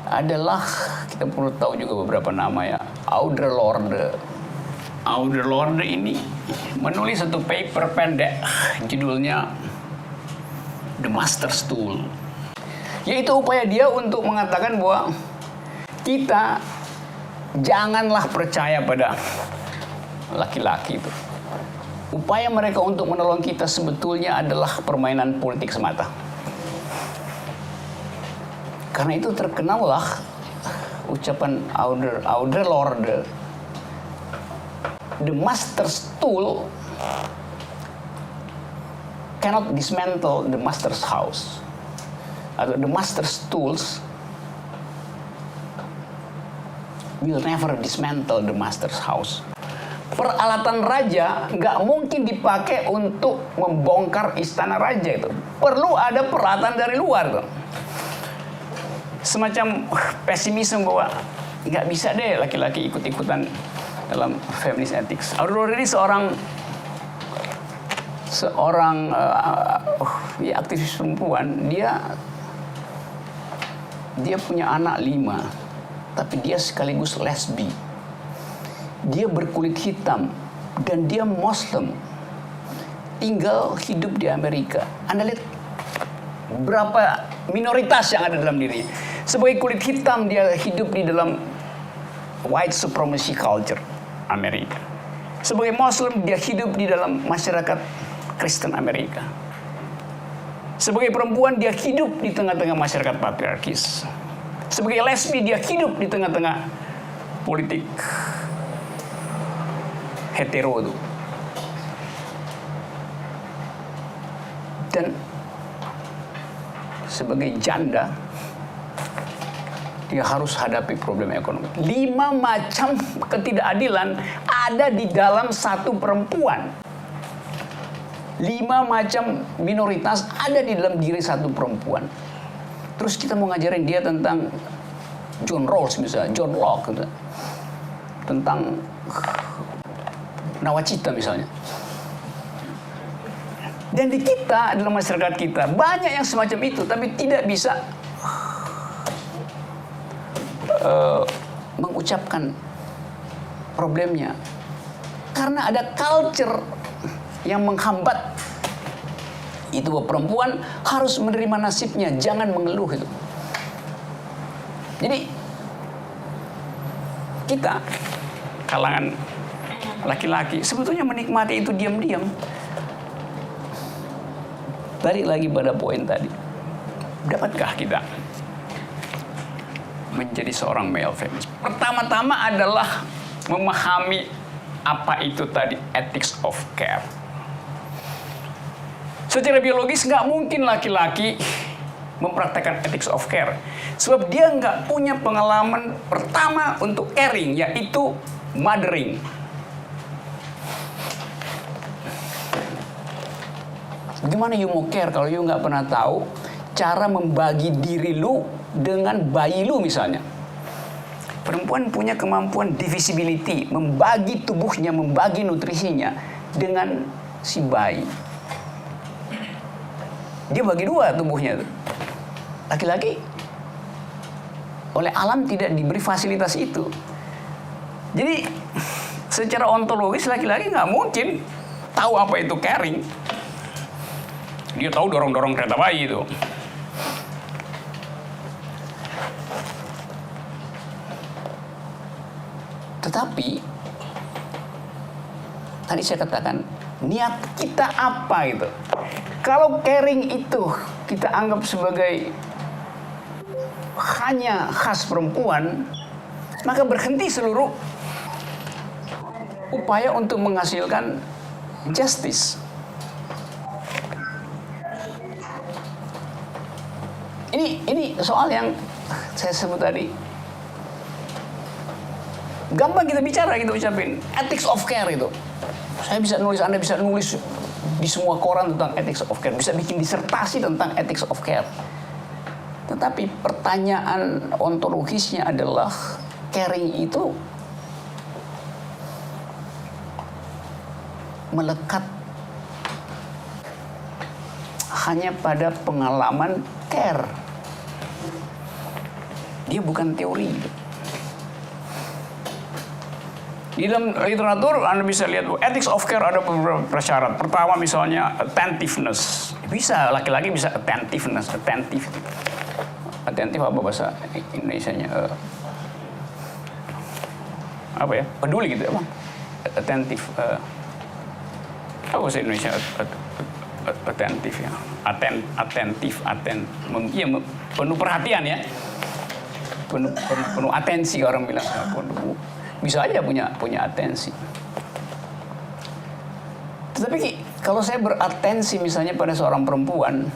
adalah, kita perlu tahu juga beberapa nama ya, Audre Lorde. Audre Lorde ini menulis satu paper pendek, judulnya The Master's Tool. Yaitu upaya dia untuk mengatakan bahwa kita janganlah percaya pada laki-laki itu. Upaya mereka untuk menolong kita sebetulnya adalah permainan politik semata. Karena itu terkenallah ucapan Audre Lorde, the master's tool cannot dismantle the master's house. Atau the master's tools will never dismantle the master's house. peralatan raja nggak mungkin dipakai untuk membongkar istana raja itu. Perlu ada peralatan dari luar tuh. Semacam pesimisme bahwa nggak bisa deh laki-laki ikut-ikutan dalam feminist ethics. Aurora ini seorang ya, aktivis perempuan. Dia punya anak 5, tapi dia sekaligus lesbi. Dia berkulit hitam dan dia Muslim, tinggal hidup di Amerika. Anda lihat berapa minoritas yang ada dalam dirinya. Sebagai kulit hitam, dia hidup di dalam white supremacy culture Amerika. Sebagai Muslim, dia hidup di dalam masyarakat Kristen Amerika. Sebagai perempuan, dia hidup di tengah-tengah masyarakat patriarkis. Sebagai lesbi, dia hidup di tengah-tengah politik hetero itu. Dan sebagai janda, dia harus hadapi problem ekonomi. 5 macam ketidakadilan ada di dalam satu perempuan. 5 macam minoritas ada di dalam diri satu perempuan. Terus kita mau ngajarin dia tentang John Rawls misalnya, John Locke gitu. Tentang nawacita misalnya. Dan di kita, dalam masyarakat kita, banyak yang semacam itu, tapi tidak bisa mengucapkan problemnya. Karena ada culture yang menghambat itu, bahwa perempuan harus menerima nasibnya, jangan mengeluh itu. Jadi kita, kalangan laki-laki, sebetulnya menikmati itu diam-diam. Balik lagi pada poin tadi. Dapatkah kita menjadi seorang male feminist? Pertama-tama adalah memahami apa itu tadi ethics of care. Secara biologis nggak mungkin laki-laki mempraktekkan ethics of care. Sebab dia nggak punya pengalaman pertama untuk caring, yaitu mothering. Gimana you mau care kalau you nggak pernah tahu cara membagi diri lu dengan bayi lu misalnya. Perempuan punya kemampuan divisibility, membagi tubuhnya, membagi nutrisinya dengan si bayi. Dia bagi 2 tubuhnya. Laki-laki oleh alam tidak diberi fasilitas itu. Jadi secara ontologis laki-laki nggak mungkin tahu apa itu caring. Dia tahu dorong-dorong kereta bayi itu. Tetapi tadi saya katakan, niat kita apa itu? Kalau caring itu kita anggap sebagai hanya khas perempuan, maka berhenti seluruh upaya untuk menghasilkan justice. Ini soal yang saya sebut tadi. Gampang kita bicara, kita ucapin ethics of care itu. Saya bisa nulis, Anda bisa nulis di semua koran tentang ethics of care, bisa bikin disertasi tentang ethics of care. Tetapi pertanyaan ontologisnya adalah caring itu melekat hanya pada pengalaman care. Dia bukan teori. Di dalam literatur Anda bisa lihat ethics of care ada beberapa prasyarat. Pertama misalnya attentiveness. Bisa, laki-laki bisa attentiveness, attentive. Attentive apa bahasa Indonesianya? Apa ya? Peduli gitu ya, Bang. Attentive. Apa bahasa Indonesia? Attentive ya. Attentive. Iya, penuh perhatian ya. Penuh atensi orang bilang. Bisa aja punya atensi. Tetapi kalau saya beratensi misalnya pada seorang perempuan,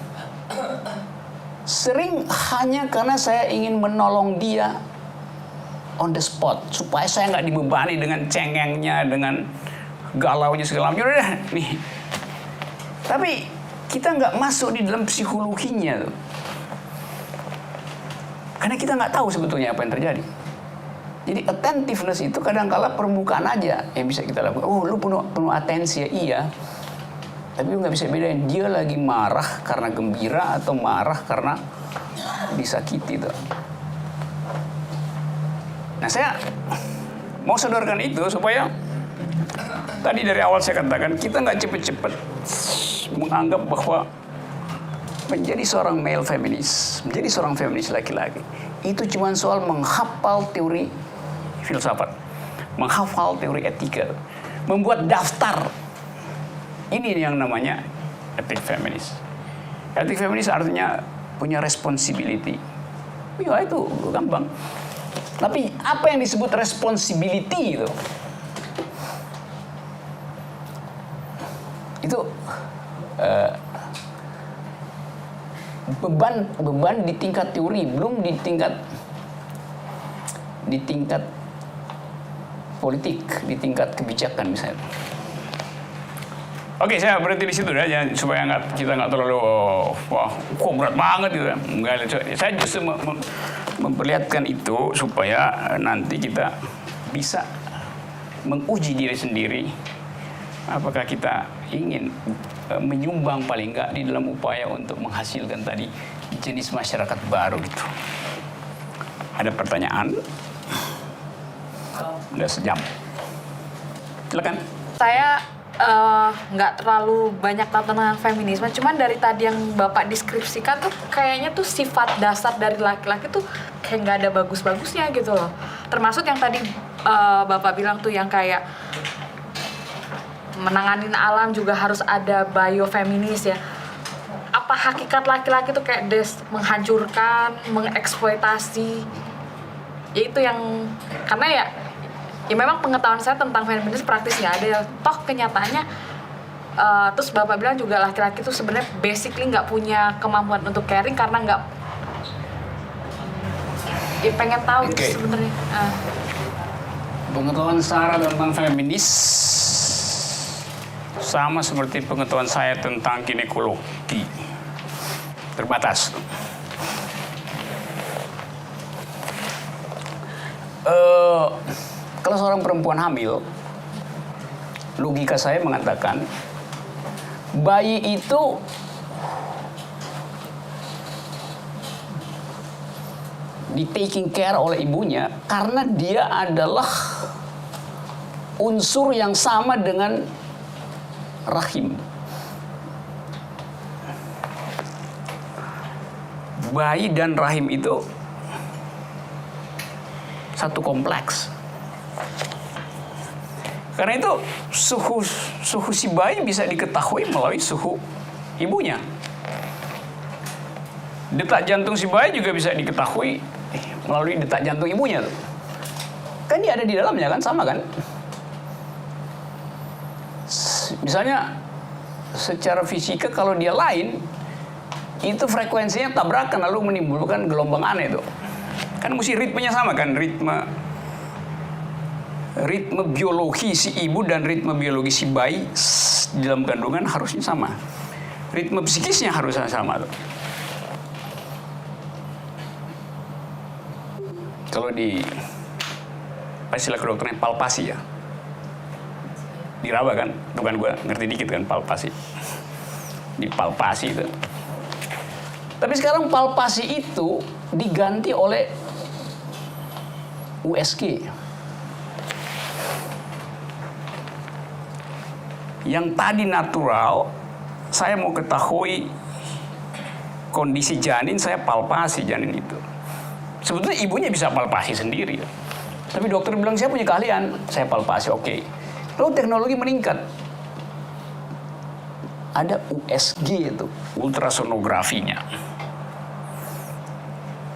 sering hanya karena saya ingin menolong dia on the spot, supaya saya nggak dibebani dengan cengengnya, dengan galaunya segala macam. Udah nih. Tapi kita nggak masuk di dalam psikologinya tuh. Karena kita nggak tahu sebetulnya apa yang terjadi. Jadi attentiveness itu kadang-kala permukaan aja yang bisa kita lakukan. Oh, lu penuh atensi ya, iya. Tapi lu nggak bisa bedain dia lagi marah karena gembira atau marah karena disakiti tuh. Nah, saya mau sadarkan itu supaya tadi dari awal saya katakan kita nggak cepet-cepet menganggap bahwa menjadi seorang male feminis, menjadi seorang feminis laki-laki itu cuma soal menghafal teori filsafat, menghafal teori etika, membuat daftar. Ini yang namanya etik feminis. Etik feminis artinya punya responsibility. Ya itu gampang. Tapi apa yang disebut responsibility itu? Itu beban di tingkat teori, belum di tingkat politik, di tingkat kebijakan misalnya. Oke, saya berhenti di situ ya, supaya kita nggak terlalu wah, kok berat banget gitu. Enggak, saya justru memperlihatkan itu supaya nanti kita bisa menguji diri sendiri. Apakah kita ingin menyumbang paling nggak di dalam upaya untuk menghasilkan tadi jenis masyarakat baru gitu. Ada pertanyaan? Udah sejam. Silakan. Saya nggak terlalu banyak tahu tentang feminisme, cuman dari tadi yang Bapak deskripsikan tuh kayaknya tuh sifat dasar dari laki-laki tuh kayak nggak ada bagus-bagusnya gitu loh. Termasuk yang tadi Bapak bilang tuh yang kayak menanganin alam juga harus ada biofeminis ya. Apa hakikat laki-laki tuh kayak menghancurkan, mengeksploitasi? Ya itu yang karena ya memang pengetahuan saya tentang feminis praktis nggak ada. Toh kenyataannya terus Bapak bilang juga laki-laki tuh sebenarnya basically nggak punya kemampuan untuk caring karena nggak pengen tahu gitu sebenarnya. Pengetahuan Sarah tentang feminis sama seperti pengetahuan saya tentang ginekologi, terbatas. Kalau seorang perempuan hamil, logika saya mengatakan bayi itu di taking care oleh ibunya karena dia adalah unsur yang sama dengan rahim. Bayi dan rahim itu satu kompleks. Karena itu suhu si bayi bisa diketahui melalui suhu ibunya. Detak jantung si bayi juga bisa diketahui melalui detak jantung ibunya tuh. Kan dia ada di dalamnya kan, sama kan? Misalnya secara fisika kalau dia lain, itu frekuensinya tabrakan lalu menimbulkan gelombang aneh tuh. Kan mesti ritmenya sama kan, ritme biologi si ibu dan ritme biologi si bayi di dalam kandungan harusnya sama. Ritme psikisnya harusnya sama tuh. Kalau di istilah kedokteran palpasi ya. Diraba kan, itu kan gue ngerti dikit kan palpasi. Dipalpasi itu. Tapi sekarang palpasi itu diganti oleh USG. Yang tadi natural, saya mau ketahui kondisi janin, saya palpasi janin itu. Sebetulnya ibunya bisa palpasi sendiri. Tapi dokter bilang, saya punya keahlian, saya palpasi, oke. Lalu teknologi meningkat. Ada USG itu, ultrasonografinya.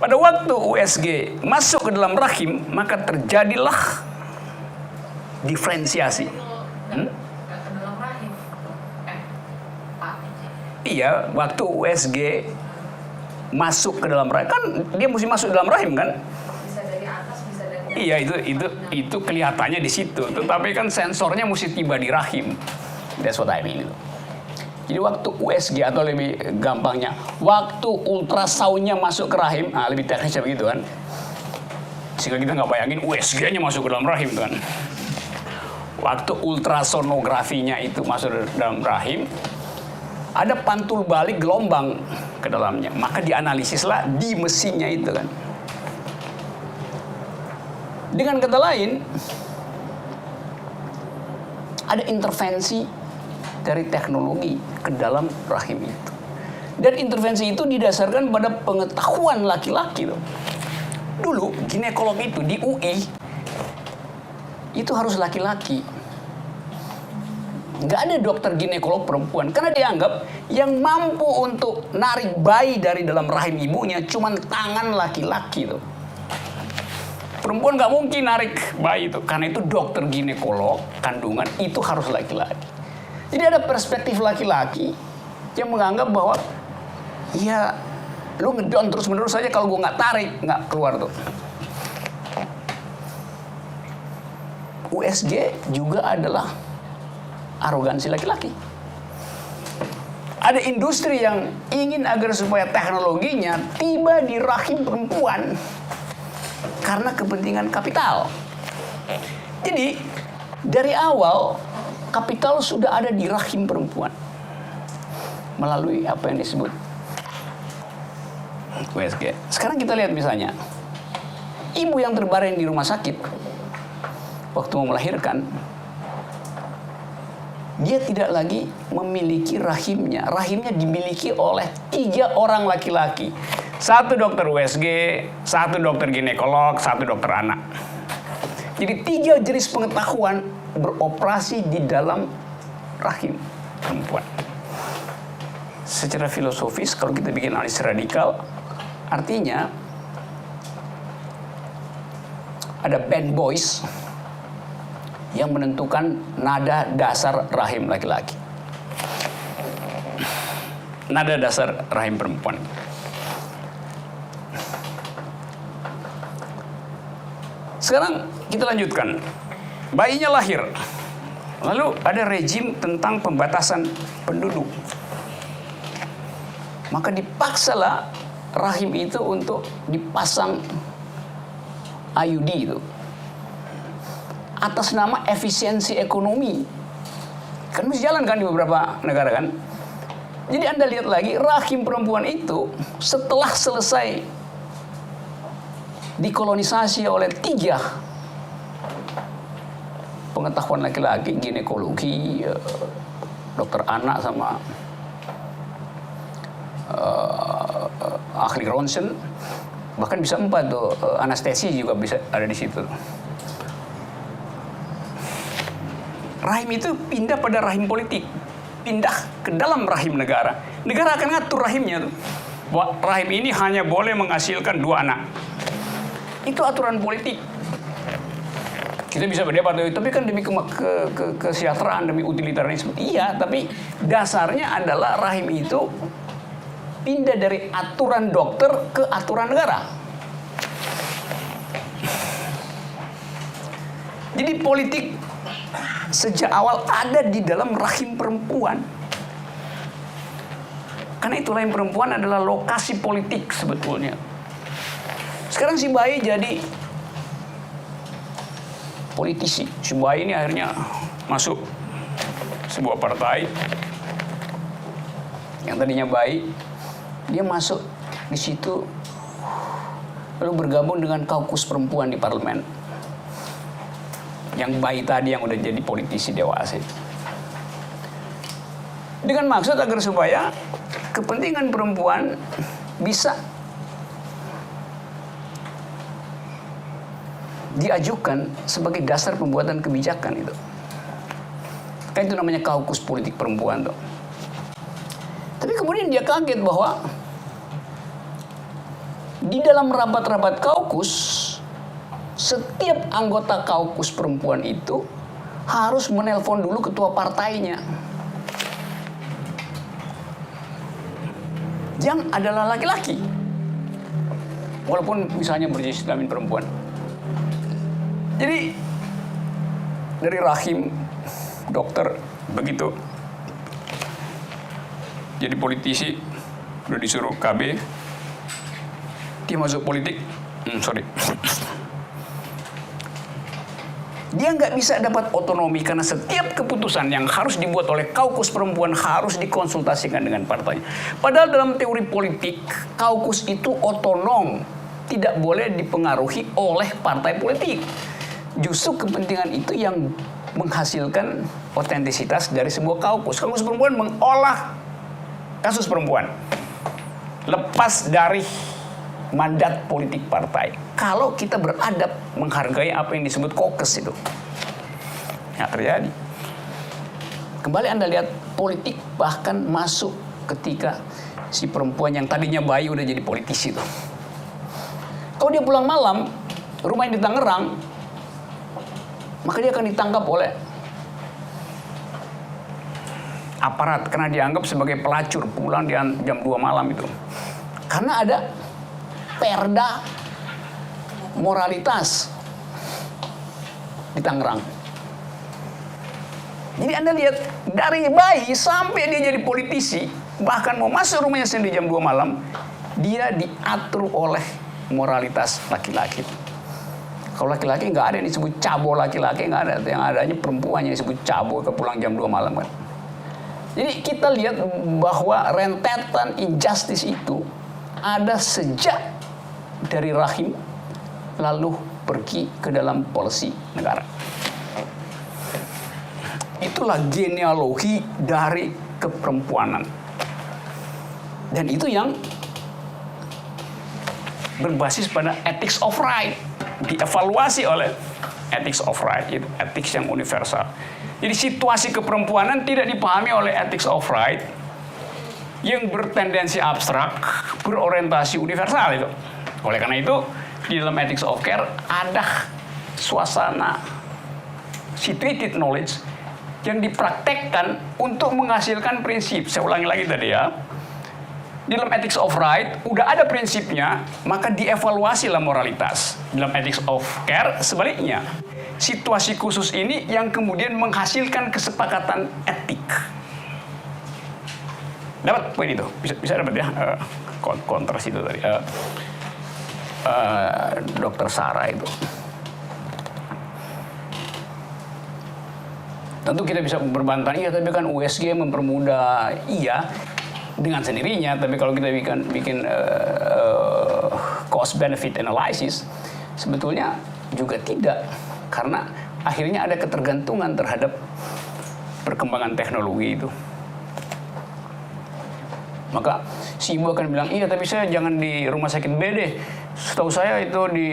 Pada waktu USG masuk ke dalam rahim, maka terjadilah diferensiasi. Iya, waktu USG masuk ke dalam rahim, kan dia mesti masuk dalam rahim kan? Bisa dari atas, bisa dari Iya, itu kelihatannya di situ. Tetapi kan sensornya mesti tiba di rahim. That's what I mean. Jadi waktu USG atau lebih gampangnya, waktu ultrasoundnya masuk ke rahim, lebih teknisnya begitu kan. Sehingga kita nggak bayangin USG-nya masuk ke dalam rahim kan. Waktu ultrasonografinya itu masuk ke dalam rahim, ada pantul balik gelombang ke dalamnya. Maka dianalisislah di mesinnya itu kan. Dengan kata lain, ada intervensi dari teknologi ke dalam rahim itu. Dan intervensi itu didasarkan pada pengetahuan laki-laki loh. Dulu ginekolog itu di UI itu harus laki-laki. Nggak ada dokter ginekolog perempuan karena dianggap yang mampu untuk narik bayi dari dalam rahim ibunya cuman tangan laki-laki tuh. Perempuan nggak mungkin narik bayi itu karena itu dokter ginekolog kandungan itu harus laki-laki. Jadi ada perspektif laki-laki yang menganggap bahwa ya lu ngedon terus-menerus saja kalau gue nggak tarik nggak keluar tuh. USG juga adalah arogansi laki-laki. Ada industri yang ingin agar supaya teknologinya tiba di rahim perempuan karena kepentingan kapital. Jadi dari awal kapital sudah ada di rahim perempuan melalui apa yang disebut USG. Sekarang kita lihat misalnya ibu yang terbaring di rumah sakit waktu mau melahirkan, dia tidak lagi memiliki rahimnya. Rahimnya dimiliki oleh 3 orang laki-laki. 1 dokter USG, 1 dokter ginekolog, 1 dokter anak. Jadi 3 jenis pengetahuan beroperasi di dalam rahim perempuan. Secara filosofis, kalau kita bikin analisis radikal, artinya ada band boys yang menentukan nada dasar rahim laki-laki. Nada dasar rahim perempuan. Sekarang kita lanjutkan. Bayinya lahir. Lalu ada rejim tentang pembatasan penduduk. Maka dipaksalah rahim itu untuk dipasang IUD itu. Atas nama efisiensi ekonomi. Kan masih jalan kan di beberapa negara kan. Jadi Anda lihat lagi rahim perempuan itu setelah selesai dikolonisasi oleh 3 pengetahuan laki-laki, ginekologi, dokter anak sama ahli ronsen, bahkan bisa 4 tuh, anestesi juga bisa ada di situ. Rahim itu pindah pada rahim politik, pindah ke dalam rahim negara. Negara akan ngatur rahimnya tuh. Bahwa rahim ini hanya boleh menghasilkan 2 anak. Itu aturan politik. Kita bisa berdebat, tapi kan demi kesejahteraan, demi utilitarisme. Iya, tapi dasarnya adalah rahim itu pindah dari aturan dokter ke aturan negara. Jadi politik sejak awal ada di dalam rahim perempuan. Karena itu rahim perempuan adalah lokasi politik sebetulnya. Sekarang si bayi jadi politisi. Si bayi ini akhirnya masuk sebuah partai. Yang tadinya bayi, dia masuk di situ lalu bergabung dengan kaukus perempuan di parlemen. Yang bayi tadi yang udah jadi politisi dewasa itu. Dengan maksud agar supaya kepentingan perempuan bisa diajukan sebagai dasar pembuatan kebijakan itu. Kan itu namanya kaukus politik perempuan tuh. Tapi kemudian dia kaget bahwa di dalam rapat-rapat kaukus, setiap anggota kaukus perempuan itu harus menelpon dulu ketua partainya. Yang adalah laki-laki. Walaupun misalnya berjenis kelamin perempuan. Jadi dari rahim dokter begitu jadi politisi udah disuruh KB, dia masuk politik, dia nggak bisa dapat otonomi karena setiap keputusan yang harus dibuat oleh kaukus perempuan harus dikonsultasikan dengan partainya. Padahal dalam teori politik, kaukus itu otonom, tidak boleh dipengaruhi oleh partai politik. Justru kepentingan itu yang menghasilkan otentisitas dari sebuah kaukus. Kaukus perempuan mengolah kasus perempuan lepas dari mandat politik partai. Kalau kita beradab menghargai apa yang disebut kokes itu, nggak terjadi. Kembali Anda lihat politik bahkan masuk ketika si perempuan yang tadinya bayi udah jadi politisi tuh. Kalau dia pulang malam, rumahnya di Tangerang, maka dia akan ditangkap oleh aparat karena dianggap sebagai pelacur pulang di jam 2 malam itu. Karena ada perda moralitas di Tangerang. Jadi Anda lihat dari bayi sampai dia jadi politisi, bahkan mau masuk rumahnya sendiri jam 2 malam, dia diatur oleh moralitas laki-laki. Kalau laki-laki nggak ada yang disebut cabo laki-laki, nggak ada. Yang adanya perempuan yang disebut cabo ke pulang jam 2 malam kan. Jadi kita lihat bahwa rentetan injustice itu ada sejak dari rahim lalu pergi ke dalam policy negara. Itulah genealogi dari keperempuanan. Dan itu yang berbasis pada ethics of right, dievaluasi oleh ethics of right, itu ethics yang universal. Jadi situasi keperempuanan tidak dipahami oleh ethics of right yang bertendensi abstrak, berorientasi universal itu. Oleh karena itu, di dalam ethics of care ada suasana situated knowledge yang dipraktekkan untuk menghasilkan prinsip. Saya ulangi lagi tadi ya. Di dalam ethics of right, udah ada prinsipnya, maka dievaluasilah moralitas. Dalam ethics of care, sebaliknya. Situasi khusus ini yang kemudian menghasilkan kesepakatan etik. Dapat poin itu? Bisa dapat ya? Kontras itu tadi. Dokter Sarah itu. Tentu kita bisa berbantah, iya tapi kan USG mempermudah. Iya, dengan sendirinya, tapi kalau kita bikin cost benefit analysis, sebetulnya juga tidak, karena akhirnya ada ketergantungan terhadap perkembangan teknologi itu. Maka si ibu akan bilang, iya tapi saya jangan di rumah sakit B deh. Setahu saya itu di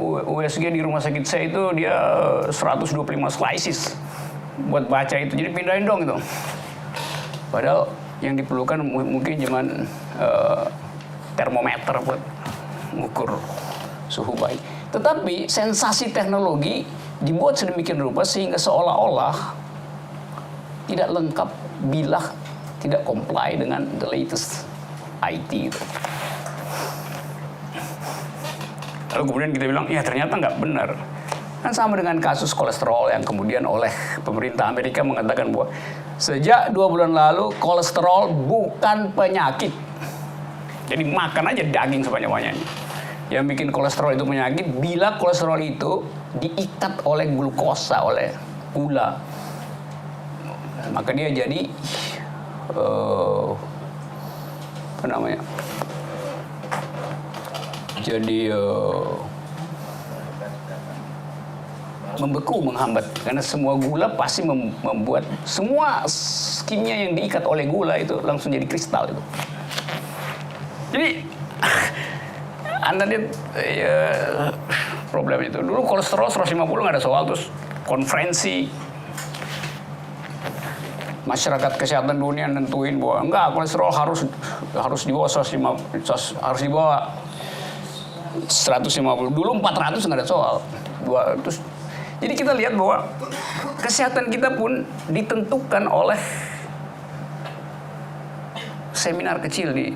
USG di rumah sakit saya itu dia 125 slices buat baca itu, jadi pindahin dong itu. Padahal yang diperlukan mungkin cuman termometer buat mengukur suhu bayi. Tetapi sensasi teknologi dibuat sedemikian rupa sehingga seolah-olah tidak lengkap bila tidak comply dengan the latest IT itu. Lalu kemudian kita bilang, ya ternyata nggak benar. Kan sama dengan kasus kolesterol yang kemudian oleh pemerintah Amerika mengatakan bahwa sejak 2 bulan lalu kolesterol bukan penyakit. Jadi makan aja daging sebanyak-banyaknya. Yang bikin kolesterol itu penyakit bila kolesterol itu diikat oleh glukosa, oleh gula. Maka dia jadi apa namanya? Jadi membeku, menghambat, karena semua gula pasti membuat semua kimia yang diikat oleh gula itu langsung jadi kristal itu. Jadi Anda lihat problem itu. Dulu kolesterol 150 nggak ada soal, terus konferensi masyarakat kesehatan dunia nentuin bahwa enggak, kolesterol harus di bawah 150, harus di bawah 150. Dulu 400 nggak ada soal. Terus jadi kita lihat bahwa kesehatan kita pun ditentukan oleh seminar kecil di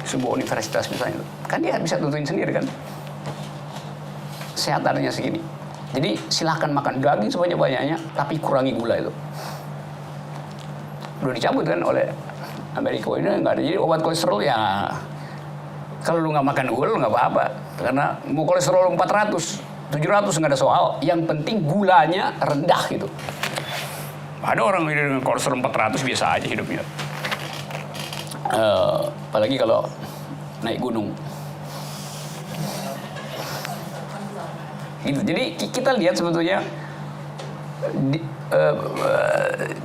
sebuah universitas misalnya. Kan dia bisa tentuin sendiri kan. sehatannya segini. Jadi silahkan makan daging sebanyak-banyaknya, tapi kurangi gula itu. Udah dicabut kan oleh Amerika ini nggak ada. Jadi obat kolesterol ya kalau lu nggak makan gula lu nggak apa-apa. Karena mau kolesterol 400, 700 nggak ada soal. Yang penting gulanya rendah gitu. Ada orang dengan kolesterol 400 biasa aja hidupnya. Apalagi kalau naik gunung. Gitu. Jadi kita lihat sebetulnya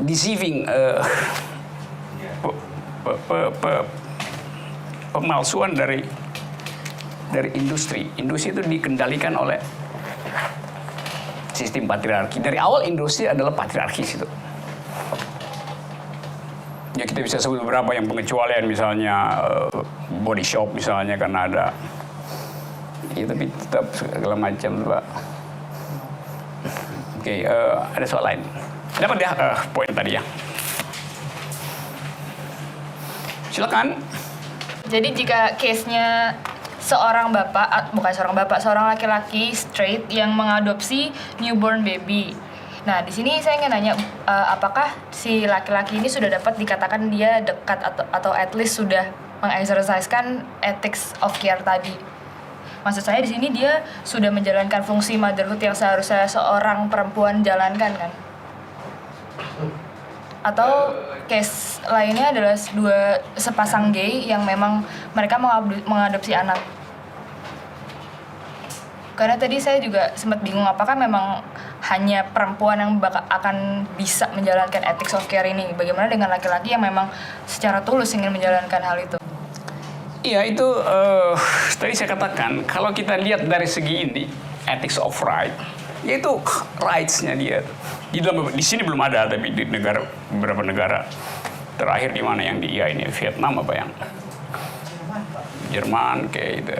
deceiving pemalsuan dari industri. Industri itu dikendalikan oleh sistem patriarki. Dari awal industri adalah patriarkis itu. Ya kita bisa sebut beberapa yang pengecualian, misalnya body shop misalnya karena ada. Ya, tapi tetap segala macam, Pak. Oke, ada soal lain. Dapat ya poin tadi ya. Silakan. Jadi jika case-nya seorang seorang laki-laki straight yang mengadopsi newborn baby. Nah, di sini saya ingin nanya, apakah si laki-laki ini sudah dapat dikatakan dia dekat atau at least sudah mengexerciskan ethics of care tadi? Maksud saya di sini dia sudah menjalankan fungsi motherhood yang seharusnya seorang perempuan jalankan kan? Atau case lainnya adalah sepasang gay yang memang mereka mengadopsi anak. Karena tadi saya juga sempat bingung apakah memang hanya perempuan yang akan bisa menjalankan ethics of care ini. Bagaimana dengan laki-laki yang memang secara tulus ingin menjalankan hal itu? Iya itu tadi saya katakan kalau kita lihat dari segi ini ethics of right, yaitu rights-nya dia. Di sini belum ada, tapi di beberapa negara terakhir di mana yang di ini Vietnam apa yang Jerman kayak itu,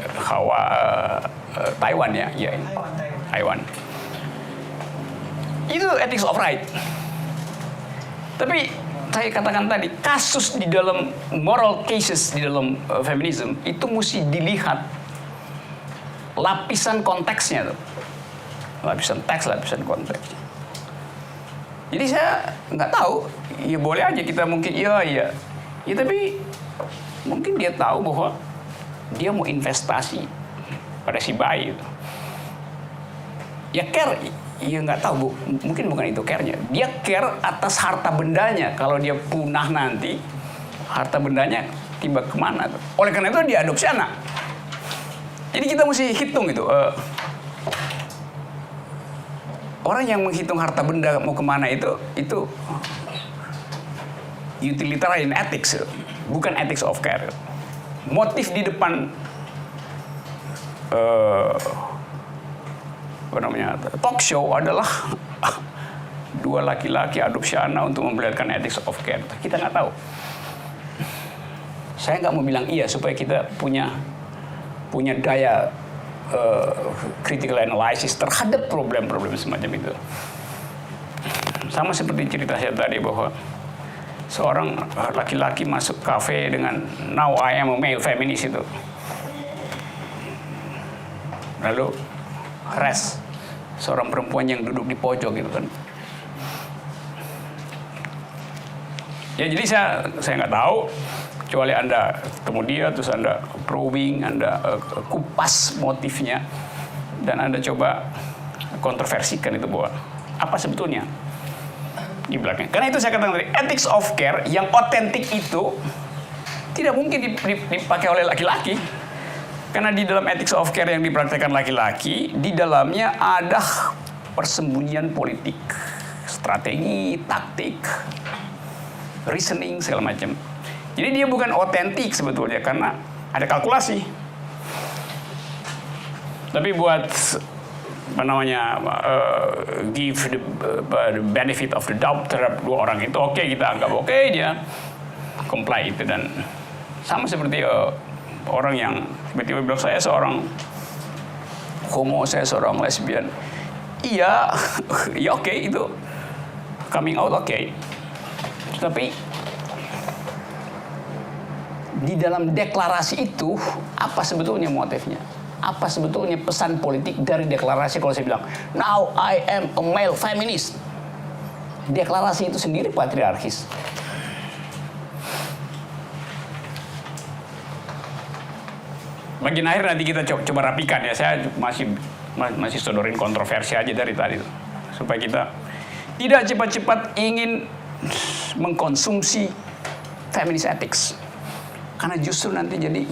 Taiwan ya, iya ini Taiwan. Itu ethics of right. Tapi saya katakan tadi, kasus di dalam moral cases di dalam feminism itu mesti dilihat lapisan konteksnya tuh. Lapisan teks, lapisan konteks. Jadi saya nggak tahu, ya boleh aja kita mungkin iya. Ya tapi mungkin dia tahu bahwa dia mau investasi pada si bayi itu. Ya care, ya nggak tahu Bu, mungkin bukan itu care-nya. Dia care atas harta bendanya. Kalau dia punah nanti, harta bendanya tiba kemana tuh. Oleh karena itu dia adopsi anak. Jadi kita mesti hitung itu. Orang yang menghitung harta benda mau kemana itu utilitarian ethics, bukan ethics of care. Motif di depan talk show adalah dua laki-laki adopsi anak untuk memperlihatkan ethics of care. Kita nggak tahu. Saya nggak mau bilang iya supaya kita punya daya critical analysis terhadap problem-problem semacam itu. Sama seperti cerita saya tadi bahwa seorang laki-laki masuk kafe dengan now I am a male feminist itu. Lalu harass seorang perempuan yang duduk di pojok gitu kan. Ya jadi saya nggak tahu, kecuali Anda kemudian terus Anda probing, Anda kupas motifnya dan Anda coba kontroversikan itu bahwa apa sebetulnya di belakang. Karena itu saya katakan tadi, ethics of care yang otentik itu tidak mungkin dipakai oleh laki-laki. Karena di dalam ethics of care yang dipraktekkan laki-laki, di dalamnya ada persembunyian politik, strategi, taktik, reasoning, segala macam. Jadi dia bukan otentik sebetulnya, karena ada kalkulasi. Tapi buat give the benefit of the doubt terhadap dua orang itu, oke, kita anggap oke, dia comply itu. Dan sama seperti orang yang tiba-tiba bilang saya seorang homo, saya seorang lesbian. Iya, ya oke, itu coming out oke. Tapi di dalam deklarasi itu apa sebetulnya motifnya? apa sebetulnya pesan politik dari deklarasi kalau saya bilang, now I am a male feminist. Deklarasi itu sendiri patriarkis. Bagian akhir nanti kita coba rapikan ya. Saya masih sodorin kontroversi aja dari tadi tuh. Supaya kita tidak cepat-cepat ingin mengkonsumsi feminist ethics. Karena justru nanti jadi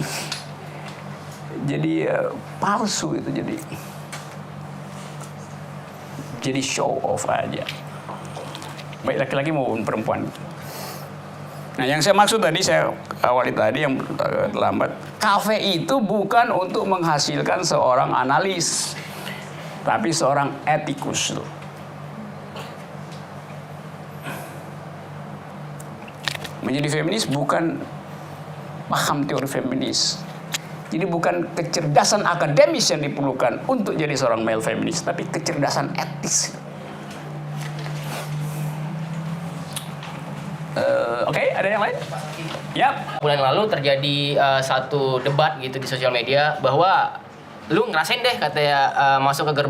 palsu itu, jadi show off aja. Baik laki-laki maupun perempuan. Nah, yang saya maksud tadi, saya awali tadi yang lambat. Kafe itu bukan untuk menghasilkan seorang analis, tapi seorang etikus. Menjadi feminis bukan paham teori feminis. Jadi bukan kecerdasan akademis yang diperlukan untuk jadi seorang male feminis, tapi kecerdasan etis. Oke, ada yang lain? Yap. Bulan lalu terjadi satu debat gitu di sosial media bahwa lu ngerasain deh katanya masuk ke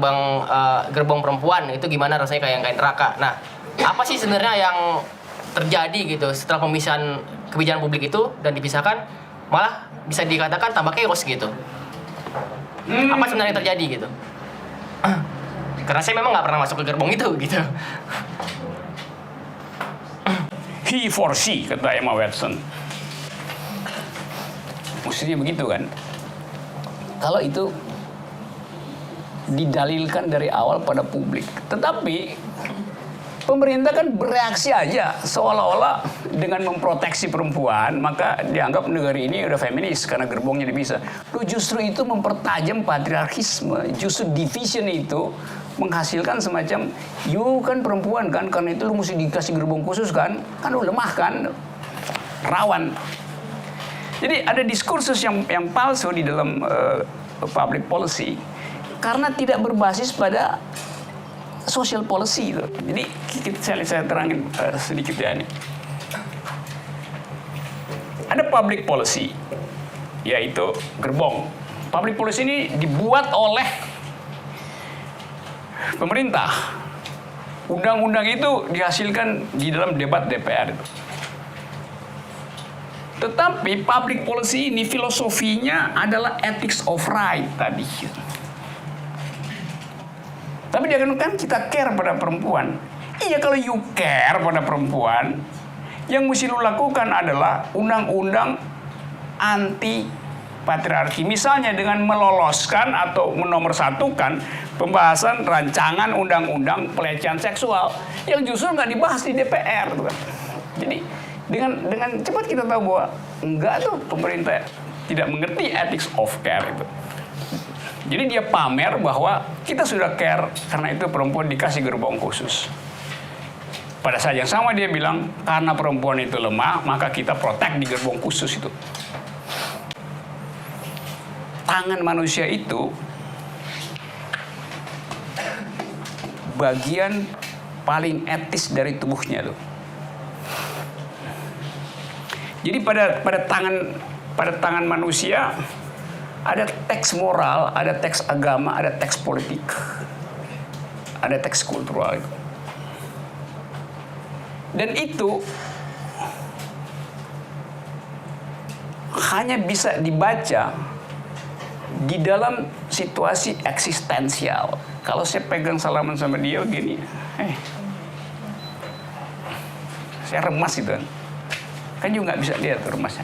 gerbong perempuan itu gimana rasanya kayak neraka. Nah, apa sih sebenarnya yang terjadi gitu setelah pemisahan kebijakan publik itu dan dipisahkan malah bisa dikatakan tambah chaos gitu. Apa sebenarnya yang terjadi gitu? Karena saya memang nggak pernah masuk ke gerbong itu gitu. He for she, kata Emma Watson. Maksudnya begitu kan? Kalau itu didalilkan dari awal pada publik. Tetapi pemerintah kan bereaksi aja seolah-olah dengan memproteksi perempuan maka dianggap negara ini udah feminis karena gerbongnya dipisah. Justru itu mempertajam patriarkisme. Justru division itu menghasilkan semacam you kan perempuan kan, karena itu lu mesti dikasih gerbong khusus kan lu lemah kan, rawan. Jadi ada diskursus yang palsu di dalam public policy karena tidak berbasis pada social policy itu. Jadi saya terangin sedikit ya ini. Ada public policy, yaitu gerbong. Public policy ini dibuat oleh pemerintah. Undang-undang itu dihasilkan di dalam debat DPR itu. Tetapi public policy ini filosofinya adalah ethics of right tadi. Tapi dia kan kita care pada perempuan. Iya, kalau you care pada perempuan, yang mesti lu lakukan adalah undang-undang anti patriarki. Misalnya dengan meloloskan atau menomorsatukan pembahasan rancangan undang-undang pelecehan seksual yang justru nggak dibahas di DPR. Jadi dengan cepat kita tahu bahwa enggak tuh pemerintah tidak mengerti ethics of care itu. Jadi dia pamer bahwa kita sudah care karena itu perempuan dikasih gerbong khusus. Pada saat yang sama dia bilang karena perempuan itu lemah maka kita protect di gerbong khusus itu. Tangan manusia itu bagian paling etis dari tubuhnya tuh. Jadi pada tangan manusia ada teks moral, ada teks agama, ada teks politik, ada teks kultural. Dan itu hanya bisa dibaca di dalam situasi eksistensial. Kalau saya pegang salaman sama dia begini, saya remas gitu kan juga nggak bisa lihat remasnya.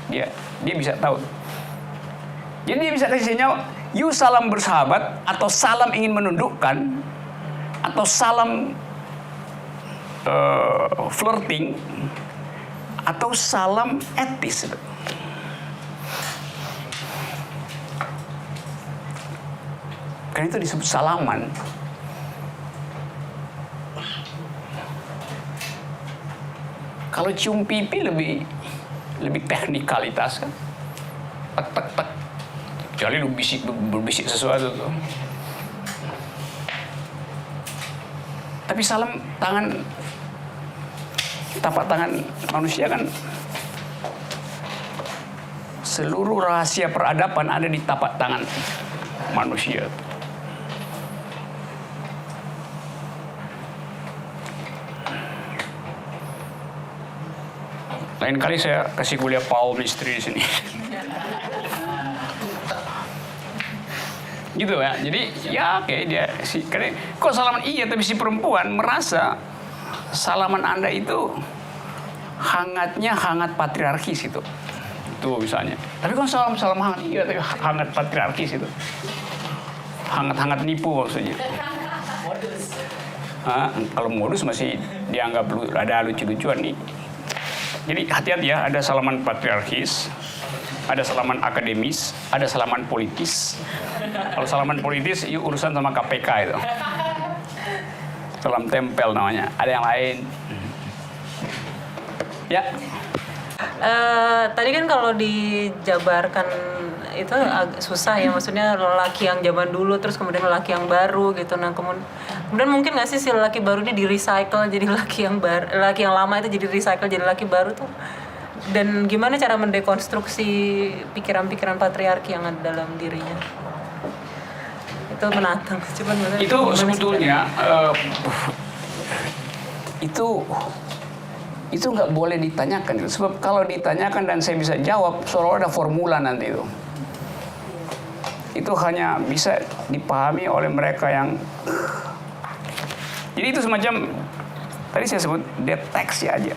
Dia bisa tahu. Jadi dia bisa kasih sinyal, you salam bersahabat, atau salam ingin menundukkan, atau salam flirting, atau salam etis. Kan itu disebut salaman. Kalau cium pipi lebih teknikalitas kan. Tek tek tek. Kecuali lu berbisik sesuatu tuh. Tapi salam tapak tangan manusia kan seluruh rahasia peradaban ada di tapak tangan. manusia. Lain kali saya kasih kuliah Paul Mistry di sini. Gitu ya. Jadi ya oke, dia si karena kok salaman iya, tapi si perempuan merasa salaman Anda itu hangat patriarkis itu. Itu misalnya. Tapi kalau salam hangat iya, tapi hangat patriarkis itu. Hangat nipu maksudnya. Kalau modus masih dianggap ada lucu-lucuan nih. Jadi hati-hati ya, ada salaman patriarkis, ada salaman akademis, ada salaman politis. Kalau salaman politis, itu urusan sama KPK itu. Salam tempel namanya. Ada yang lain. Ya. Tadi kan kalau dijabarkan itu agak susah ya, maksudnya lelaki yang zaman dulu terus kemudian lelaki yang baru gitu. Nah kemudian mungkin nggak sih si lelaki baru ini di recycle jadi lelaki yang lama itu jadi recycle jadi lelaki baru tuh, dan gimana cara mendekonstruksi pikiran-pikiran patriarki yang ada dalam dirinya? Itu menantang. Itu sebetulnya itu nggak boleh ditanyakan gitu. Sebab kalau ditanyakan dan saya bisa jawab, seolah ada formula nanti itu hanya bisa dipahami oleh mereka yang jadi itu semacam tadi saya sebut deteksi aja,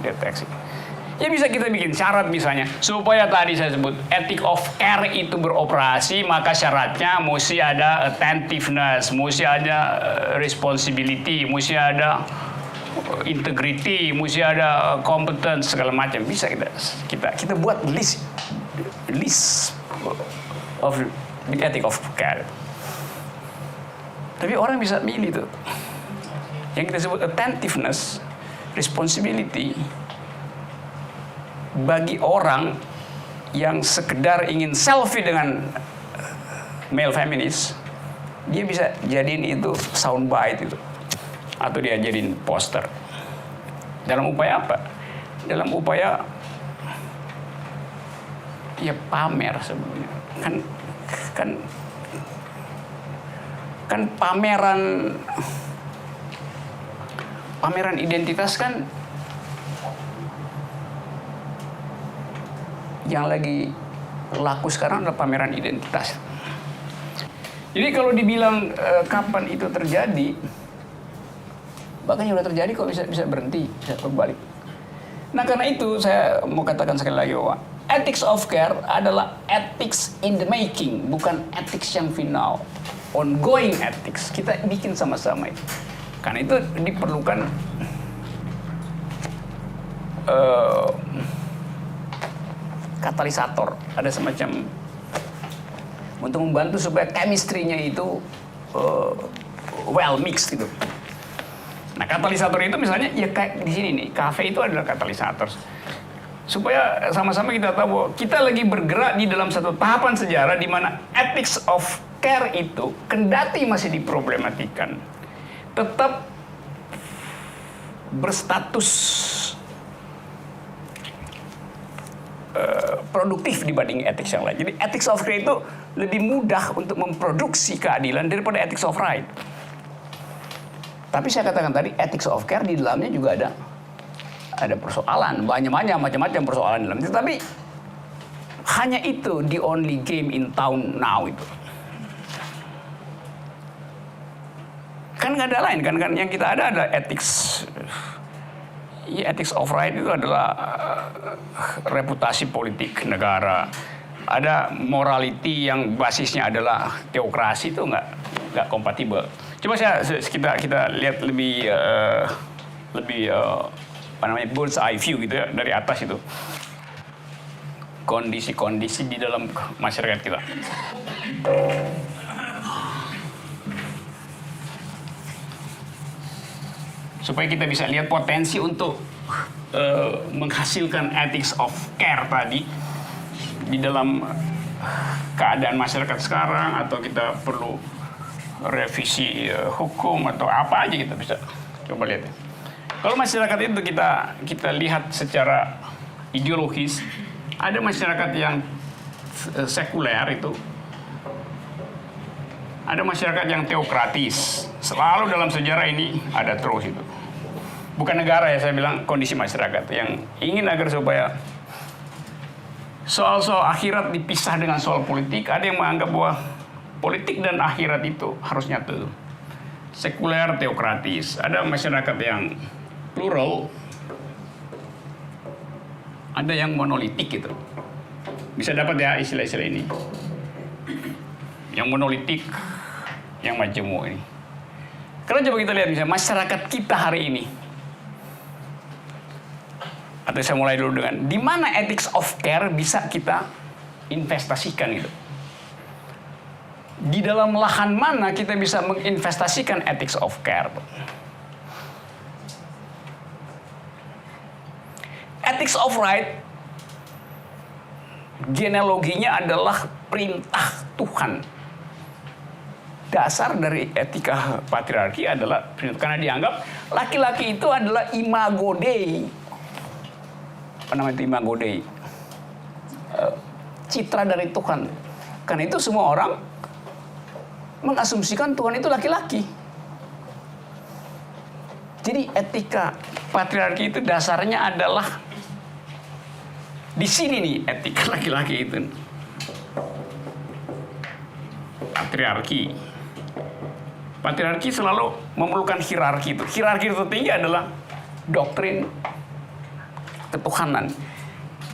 deteksi. Ya bisa kita bikin syarat misalnya supaya tadi saya sebut ethic of care itu beroperasi, maka syaratnya mesti ada attentiveness, mesti ada responsibility, mesti ada integrity, mesti ada competence segala macam. Bisa kita buat list of the ethic of care. Tapi orang bisa milih tuh. Yang kita sebut attentiveness, responsibility bagi orang yang sekedar ingin selfie dengan male feminist, dia bisa jadiin itu soundbite itu. Atau dia jadiin poster. Dalam upaya apa? Dalam upaya ya pamer sebenarnya. Kan pameran identitas kan yang lagi laku sekarang adalah pameran identitas. Jadi kalau dibilang kapan itu terjadi, bahkan yang sudah terjadi kok bisa berhenti, bisa berbalik. Nah karena itu saya mau katakan sekali lagi bahwa ethics of care adalah ethics in the making, bukan ethics yang final. Ongoing ethics, kita bikin sama-sama itu. Karena itu diperlukan katalisator, ada semacam untuk membantu supaya chemistry-nya itu well mixed gitu. Nah, katalisator itu misalnya ya kayak di sini nih, kafe itu adalah katalisator. Supaya sama-sama kita tahu bahwa kita lagi bergerak di dalam satu tahapan sejarah di mana ethics of care itu kendati masih diproblematikan, tetap berstatus produktif dibanding ethics yang lain. Jadi ethics of care itu lebih mudah untuk memproduksi keadilan daripada ethics of right. Tapi saya katakan tadi ethics of care di dalamnya juga ada persoalan, banyak macam-macam persoalan di dalamnya. Tapi hanya itu the only game in town now itu. Kan nggak ada lain kan yang kita ada ethics. Ya, ethics of right itu adalah reputasi politik negara. Ada morality yang basisnya adalah teokrasi, itu nggak kompatibel. Coba kita lihat lebih bird's eye view gitu ya dari atas itu. Kondisi-kondisi di dalam masyarakat kita. Supaya kita bisa lihat potensi untuk menghasilkan ethics of care tadi di dalam keadaan masyarakat sekarang, atau kita perlu revisi hukum atau apa aja kita bisa coba lihat. Kalau masyarakat itu kita lihat secara ideologis, ada masyarakat yang sekuler itu ada masyarakat yang teokratis. Selalu dalam sejarah ini ada terus itu. Bukan negara ya, saya bilang kondisi masyarakat yang ingin agar supaya soal-soal akhirat dipisah dengan soal politik. Ada yang menganggap bahwa politik dan akhirat itu harus nyatu. Sekuler, teokratis. Ada masyarakat yang plural, ada yang monolitik gitu. Bisa dapat ya istilah-istilah ini. Yang monolitik, yang majemuk ini. Karena coba kita lihat misalnya masyarakat kita hari ini. Atau saya mulai dulu dengan di mana ethics of care bisa kita investasikan gitu. Di dalam lahan mana kita bisa menginvestasikan ethics of care. Ethics of right, genealoginya adalah perintah Tuhan. Dasar dari etika patriarki adalah karena dianggap laki-laki itu adalah imago Dei. Apa namanya itu imago Dei? Citra dari Tuhan. Karena itu semua orang mengasumsikan Tuhan itu laki-laki. Jadi etika patriarki itu dasarnya adalah di sini nih etika laki-laki itu. Patriarki selalu memerlukan hierarki itu. Hierarki tertinggi adalah doktrin ketuhanan.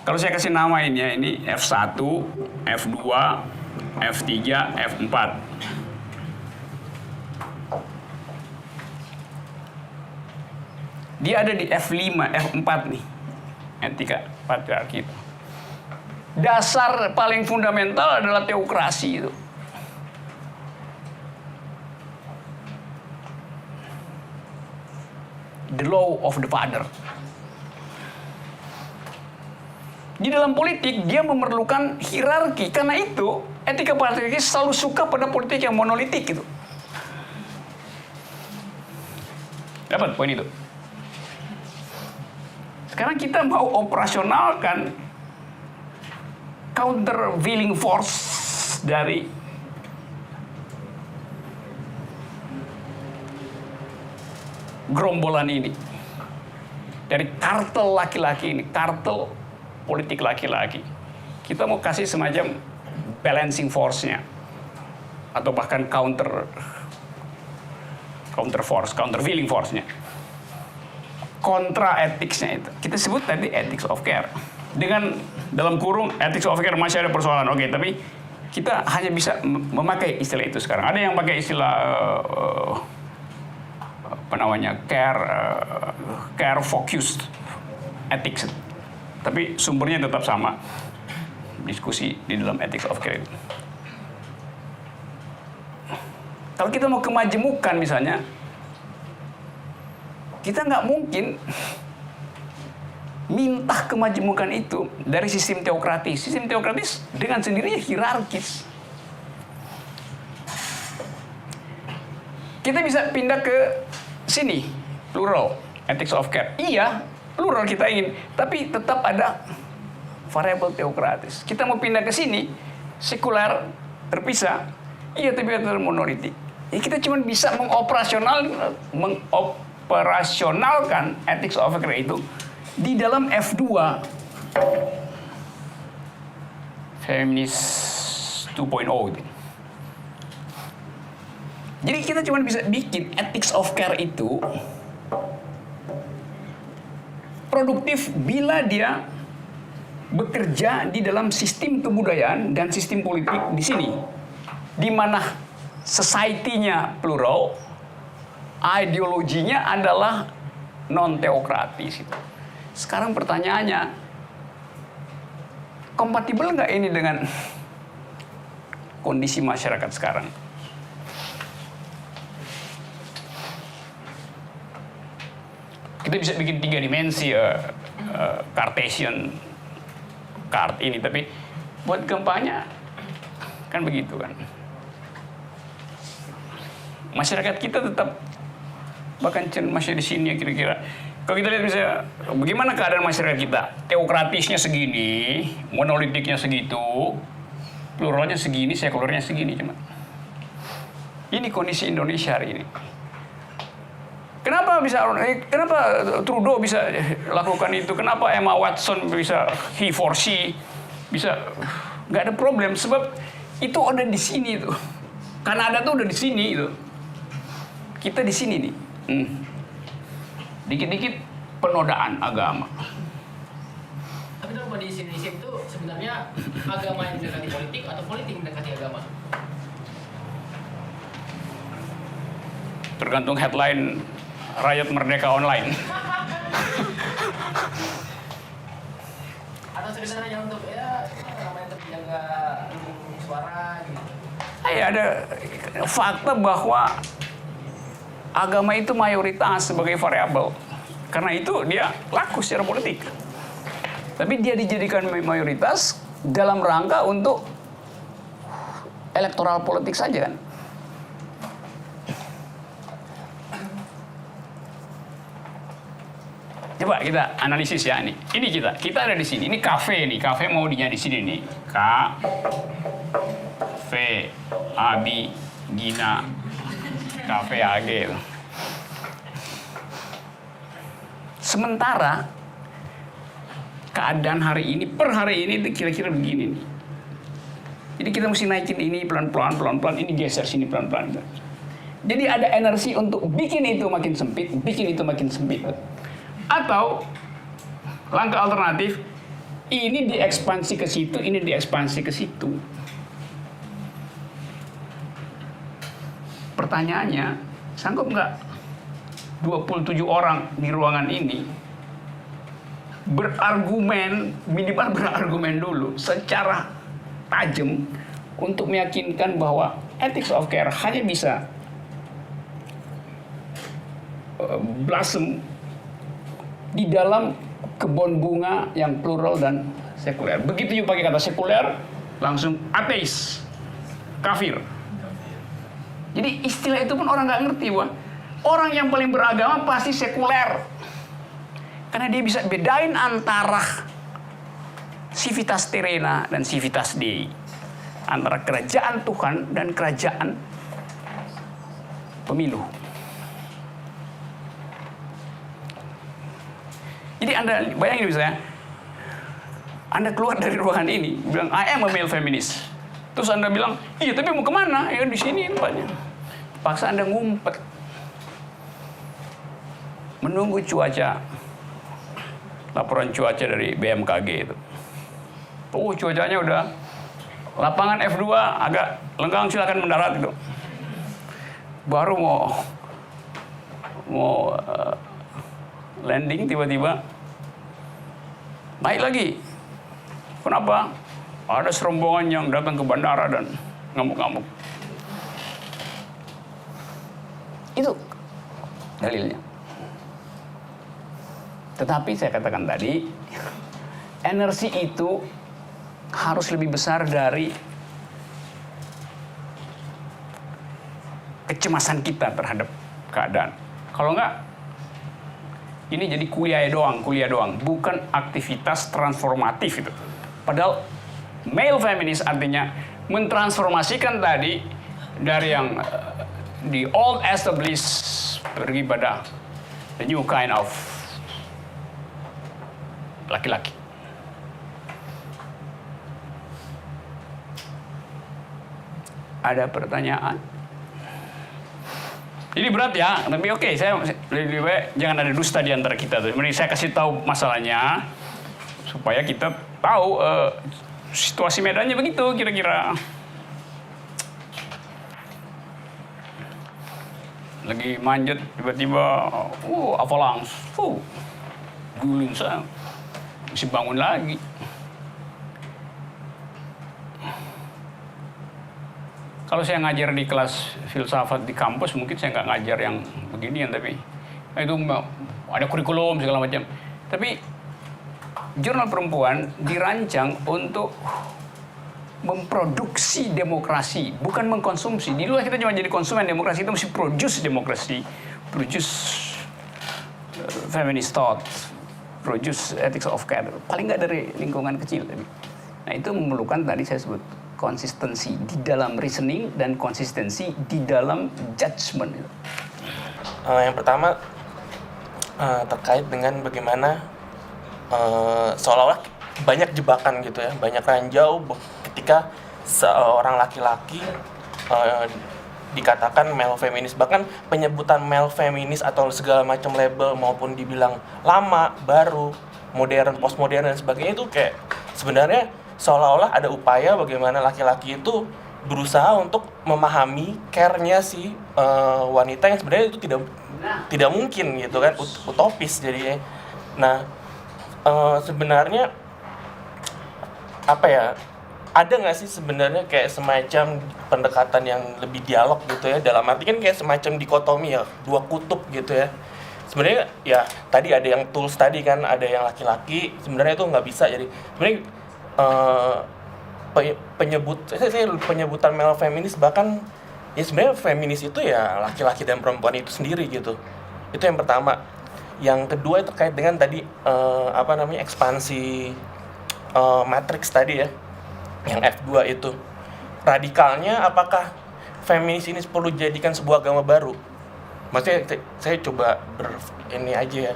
Kalau saya kasih nama ini ya, ini F1, F2, F3, F4. Dia ada di F5, F4 nih. Etika patriarki itu. Dasar paling fundamental adalah teokrasi itu. The law of the father. Di dalam politik dia memerlukan hierarki. Karena itu etika patriarki selalu suka pada politik yang monolitik gitu. Dapat poin itu? Sekarang kita mau operasionalkan countervailing force dari gerombolan ini. Dari kartel laki-laki ini, kartel politik laki-laki. Kita mau kasih semacam balancing force-nya. Atau bahkan countervailing force-nya. Kontra etiknya itu. Kita sebut tadi ethics of care. Dengan dalam kurung ethics of care masih ada persoalan. Oke, tapi kita hanya bisa memakai istilah itu sekarang. Ada yang pakai istilah care focused ethics. Tapi sumbernya tetap sama. Diskusi di dalam ethics of care itu. Kalau kita mau kemajemukan misalnya, kita nggak mungkin minta kemajemukan itu dari sistem teokratis. Sistem teokratis dengan sendirinya hierarkis. Kita bisa pindah ke sini, plural, ethics of care. Iya, plural kita ingin, tapi tetap ada variabel teokratis. Kita mau pindah ke sini, sekuler, terpisah. Iya, tapi ada monolitik. Ya, kita cuma bisa mengoperasionalkan ethics of care itu di dalam F2 Feminist 2.0 itu. Jadi kita cuma bisa bikin ethics of care itu produktif bila dia bekerja di dalam sistem kebudayaan dan sistem politik di sini, di mana society-nya plural, ideologinya adalah non-teokratis. Sekarang pertanyaannya, kompatibel nggak ini dengan kondisi masyarakat sekarang? Kita bisa bikin 3 dimensi Cartesian card ini, tapi buat gempanya kan begitu kan. Masyarakat kita tetap bahkan masih di sini ya kira-kira. Kalau kita lihat misalnya bagaimana keadaan masyarakat kita, teokratisnya segini, monolitiknya segitu, pluralnya segini, sekulernya segini cuma. Ini kondisi Indonesia hari ini. Kenapa Trudeau bisa lakukan itu? Kenapa Emma Watson bisa he for she bisa nggak ada problem sebab itu ada di sini tuh. Kanada tuh udah di sini itu. Kita di sini nih. Dikit-dikit penodaan agama. Tapi kalau di sini itu sebenarnya agama yang mendekati politik atau politik mendekati agama? Tergantung headline Rakyat Merdeka Online. Atau sekedar hanya untuk ya namanya terjaga suara gitu. Ada fakta bahwa agama itu mayoritas sebagai variabel. Karena itu dia laku secara politik. Tapi dia dijadikan mayoritas dalam rangka untuk elektoral politik saja kan. Coba kita analisis ya ini. Ini kita ada di sini. Ini kafe nih. Kafe maudinya di sini nih. Kafe Abi Gina Kafe AG. Sementara keadaan hari ini per hari ini kira-kira begini nih. Jadi kita mesti naikin ini pelan-pelan, ini geser sini pelan-pelan. Jadi ada energi untuk bikin itu makin sempit, bikin itu makin sempit. Atau langkah alternatif, ini diekspansi ke situ, ini diekspansi ke situ. Pertanyaannya, sanggup nggak 27 orang di ruangan ini berargumen, minimal berargumen dulu secara tajam untuk meyakinkan bahwa ethics of care hanya bisa blossom di dalam kebun bunga yang plural dan sekuler. Begitu juga pakai kata sekuler, langsung ateis, kafir. Jadi istilah itu pun orang nggak ngerti, wah. Orang yang paling beragama pasti sekuler, karena dia bisa bedain antara civitas terrena dan civitas Dei, antara kerajaan Tuhan dan kerajaan pemilu. Jadi Anda bayangin misalnya, Anda keluar dari ruangan ini, bilang, I am a male feminist. Terus Anda bilang, iya tapi mau kemana? Ya di sini tempatnya. Paksa Anda ngumpet. Menunggu cuaca. Laporan cuaca dari BMKG itu. Oh cuacanya udah. Lapangan F2 agak lenggang, silakan mendarat itu. Baru mau landing tiba-tiba naik lagi. Kenapa? Ada serombongan yang datang ke bandara dan ngamuk-ngamuk. Itu dalilnya. Tetapi saya katakan tadi, energi itu harus lebih besar dari kecemasan kita terhadap keadaan. Kalau enggak, ini jadi kuliah doang, bukan aktivitas transformatif itu. Padahal male feminist artinya mentransformasikan tadi dari yang the old established pergi pada the new kind of laki-laki. Ada pertanyaan? Ini berat ya, tapi oke, saya lebih baik jangan ada dusta di antara kita tuh. Mending saya kasih tahu masalahnya supaya kita tahu situasi medannya begitu kira-kira. Lagi manjat tiba-tiba, avalanche, guling saya, mesti bangun lagi. Kalau saya ngajar di kelas filsafat di kampus, mungkin saya nggak ngajar yang beginian, tapi itu ada kurikulum segala macam. Tapi Jurnal Perempuan dirancang untuk memproduksi demokrasi, bukan mengkonsumsi. Di luar kita cuma jadi konsumen demokrasi, itu mesti produce demokrasi, produce feminist thought, produce ethics of care. Paling nggak dari lingkungan kecil. Tapi Nah itu memerlukan tadi saya sebut konsistensi di dalam reasoning dan konsistensi di dalam judgment. Yang pertama terkait dengan bagaimana seolah-olah banyak jebakan gitu ya, banyak ranjau ketika seorang laki-laki dikatakan male feminis, bahkan penyebutan male feminis atau segala macam label maupun dibilang lama, baru, modern, postmodern dan sebagainya itu kayak sebenarnya seolah-olah ada upaya bagaimana laki-laki itu berusaha untuk memahami care-nya si wanita yang sebenarnya itu tidak mungkin gitu kan, utopis jadinya. Nah, sebenarnya apa ya? Ada nggak sih sebenarnya kayak semacam pendekatan yang lebih dialog gitu ya, dalam arti kan kayak semacam dikotomi ya, dua kutub gitu ya. Sebenarnya ya tadi ada yang tools tadi kan, ada yang laki-laki, sebenarnya itu nggak bisa. Jadi sebenarnya penyebutan male feminis, bahkan ya sebenarnya feminis itu ya laki-laki dan perempuan itu sendiri gitu. Itu yang pertama. Yang kedua terkait dengan tadi ekspansi matriks tadi ya, yang F2 itu. Radikalnya apakah feminis ini perlu dijadikan sebuah agama baru? Maksudnya saya coba ini aja ya,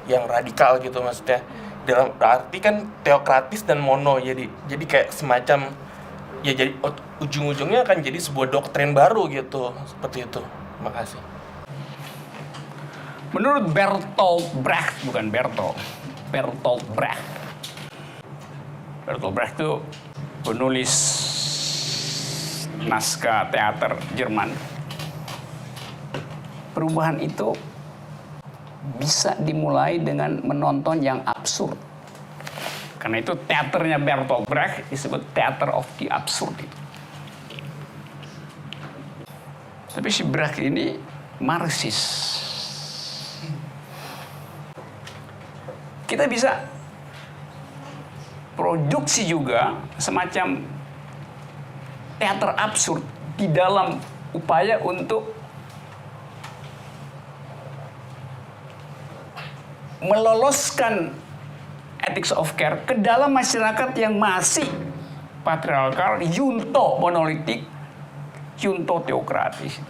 yang radikal gitu maksudnya. Dalam arti kan teokratis dan mono, jadi kayak semacam ya, jadi ujung-ujungnya akan jadi sebuah doktrin baru gitu, seperti itu. Terima kasih. Menurut Bertolt Brecht itu penulis naskah teater Jerman. Perubahan itu bisa dimulai dengan menonton yang absurd. Karena itu teaternya Bertolt Brecht disebut Theater of the Absurd itu. Tapi si Brecht ini Marxis. Kita bisa produksi juga semacam teater absurd di dalam upaya untuk meloloskan ethics of care ke dalam masyarakat yang masih patriarkal, junto monolitik, junto teokratis.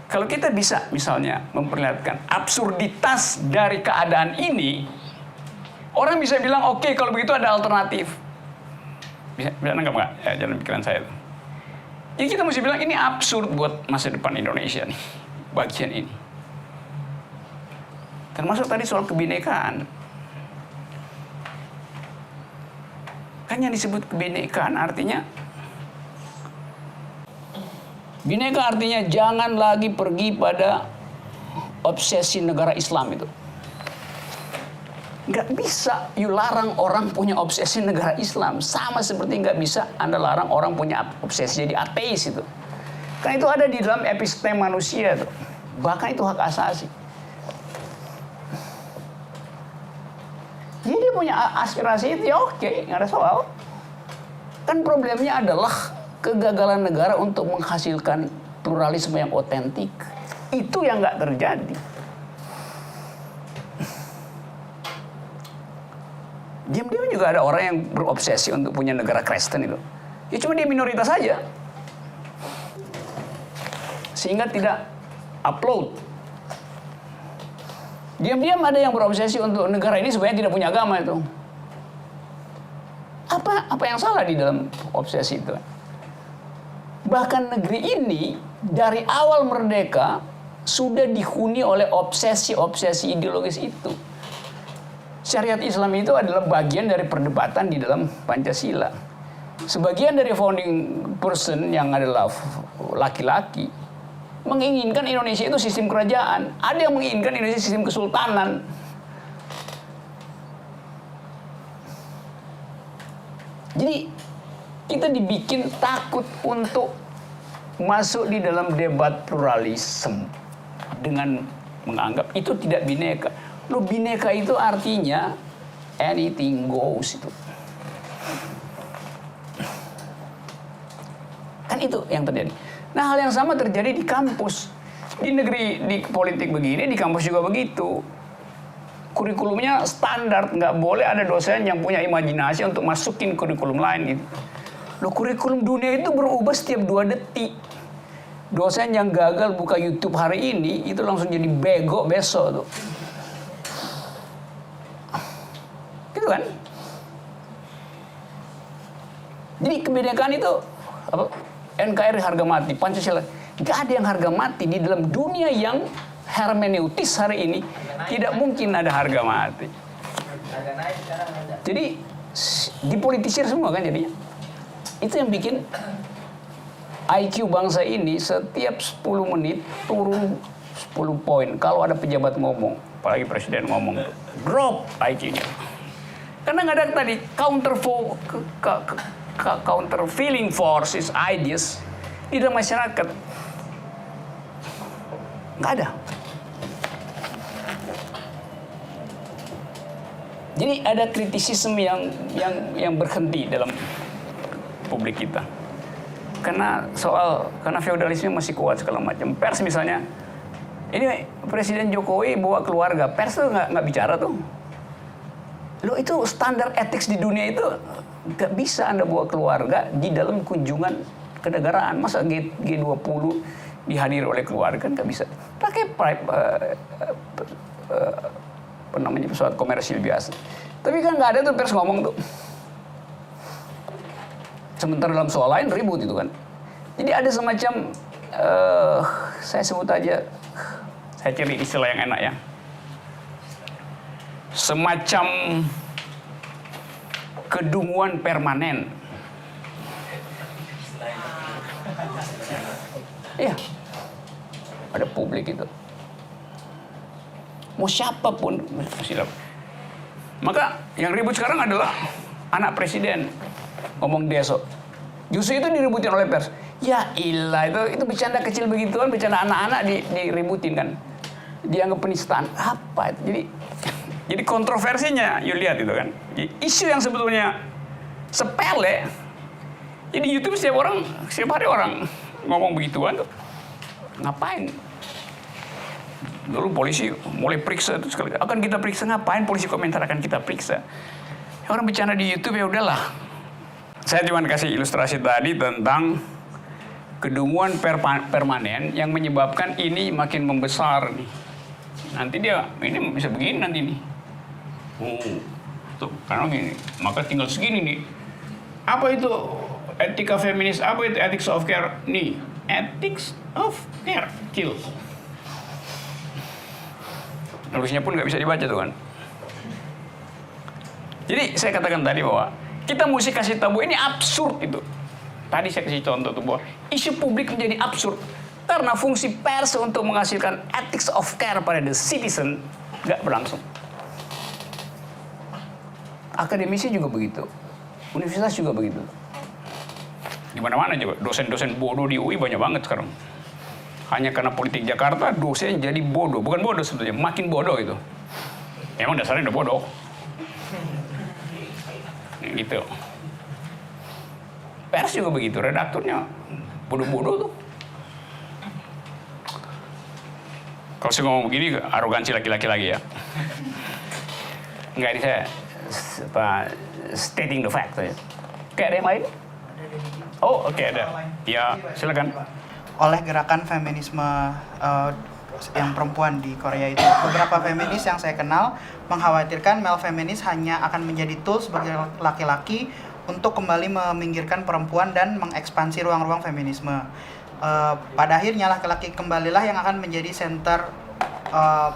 Kalau kita bisa misalnya memperlihatkan absurditas dari keadaan ini, orang bisa bilang oke, kalau begitu ada alternatif. Bisa nangkap nggak? Ya, jalan pikiran saya itu. Jadi kita mesti bilang ini absurd buat masa depan Indonesia nih, bagian ini. Termasuk tadi soal kebinekaan. Kan yang disebut kebinekaan artinya, bineka artinya jangan lagi pergi pada obsesi negara Islam itu. Nggak bisa you larang orang punya obsesi negara Islam. Sama seperti nggak bisa Anda larang orang punya obsesi jadi ateis itu. Karena itu ada di dalam episteme manusia itu. Bahkan itu hak asasi. Jadi dia punya aspirasi itu ya oke, nggak ada soal. Kan problemnya adalah kegagalan negara untuk menghasilkan pluralisme yang otentik. Itu yang nggak terjadi. Diam-diam juga ada orang yang berobsesi untuk punya negara Kristen itu. Ya cuma dia minoritas saja. Sehingga tidak upload. Diam-diam ada yang berobsesi untuk negara ini sebenarnya tidak punya agama itu. Apa yang salah di dalam obsesi itu? Bahkan negeri ini dari awal merdeka sudah dihuni oleh obsesi-obsesi ideologis itu. Syariat Islam itu adalah bagian dari perdebatan di dalam Pancasila. Sebagian dari founding person yang adalah laki-laki menginginkan Indonesia itu sistem kerajaan. Ada yang menginginkan Indonesia sistem kesultanan. Jadi kita dibikin takut untuk masuk di dalam debat pluralisme dengan menganggap itu tidak bineka. Loh, bineka itu artinya anything goes itu. Kan itu yang terjadi. Nah, hal yang sama terjadi di kampus. Di negeri, di politik begini, di kampus juga begitu. kurikulumnya standar, nggak boleh ada dosen yang punya imajinasi untuk masukin kurikulum lain gitu. Loh, kurikulum dunia itu berubah setiap 2 detik. Dosen yang gagal buka YouTube hari ini itu langsung jadi bego besok tuh. Gitu kan? Jadi kebinekaan itu apa? NKRI harga mati, Pancasila. Gak ada yang harga mati di dalam dunia yang hermeneutis hari ini. Tidak mungkin ada harga mati. Jadi dipolitisir semua kan jadinya. Itu yang bikin IQ bangsa ini setiap 10 menit turun 10 poin. Kalau ada pejabat ngomong, apalagi presiden ngomong, drop IQ-nya. Karena nggak ada tadi countervailing forces, ideas di dalam masyarakat. Nggak ada. Jadi ada kritisisme yang berhenti dalam publik kita. Karena feodalisme masih kuat segala macam. Pers misalnya, ini Presiden Jokowi bawa keluarga, pers tuh nggak bicara tuh. Loh, itu standar etik di dunia itu nggak bisa Anda bawa keluarga di dalam kunjungan kenegaraan. Masa G20 dihadiri oleh keluarga, kan nggak bisa. Pakai pesawat komersil biasa. Tapi kan nggak ada tuh pers ngomong tuh. Sementara dalam soal lain ribut itu kan. Jadi ada semacam, saya sebut aja, saya cari istilah yang enak ya. Semacam kedunguan permanen. Iya, pada publik itu. Mau siapapun, maka yang ribut sekarang adalah anak presiden ngomong besok. Justru itu diributin oleh pers. Ya ilah, itu bercanda kecil begituan, bercanda anak-anak diributin kan. Dianggap penistaan. Apa itu? Jadi kontroversinya, you lihat itu kan. Isu yang sebetulnya sepele. Jadi YouTube setiap hari orang ngomong begituan tuh. Ngapain? Dulu polisi mulai periksa itu sekali. Akan kita periksa, ngapain polisi komentar akan kita periksa? Orang bercanda di YouTube ya udahlah. Saya cuma kasih ilustrasi tadi tentang kedunguan permanen yang menyebabkan ini makin membesar nih. Nanti ini bisa begini nanti nih. Tuh, karena gini, maka tinggal segini nih. Apa itu etika feminis? Apa itu ethics of care? Nih, ethics of care, kill. Nulisnya pun nggak bisa dibaca tuh kan. Jadi saya katakan tadi bahwa kita mesti kasih tahu ini absurd itu. Tadi saya kasih contoh tuh bahwa isu publik menjadi absurd karena fungsi pers untuk menghasilkan ethics of care pada the citizen nggak berlangsung. Akademisi juga begitu, universitas juga begitu. Di mana-mana juga dosen-dosen bodoh di UI banyak banget sekarang. Hanya karena politik Jakarta dosen jadi bodoh, bukan bodoh sebetulnya, makin bodoh itu. Emang dasarnya udah bodoh. Gitu. Pers juga begitu, redakturnya bodoh-bodoh tuh. Kalau saya ngomong begini, arogansi laki-laki lagi ya. Enggak, ini saya stating the fact saja. Kayak ada yang lain? Oh, oke, ada. Ya, silakan. Oleh gerakan feminisme yang perempuan di Korea itu, beberapa feminis yang saya kenal mengkhawatirkan male feminis hanya akan menjadi tools sebagai laki-laki untuk kembali meminggirkan perempuan dan mengekspansi ruang-ruang feminisme. Pada akhirnya laki-laki kembalilah yang akan menjadi center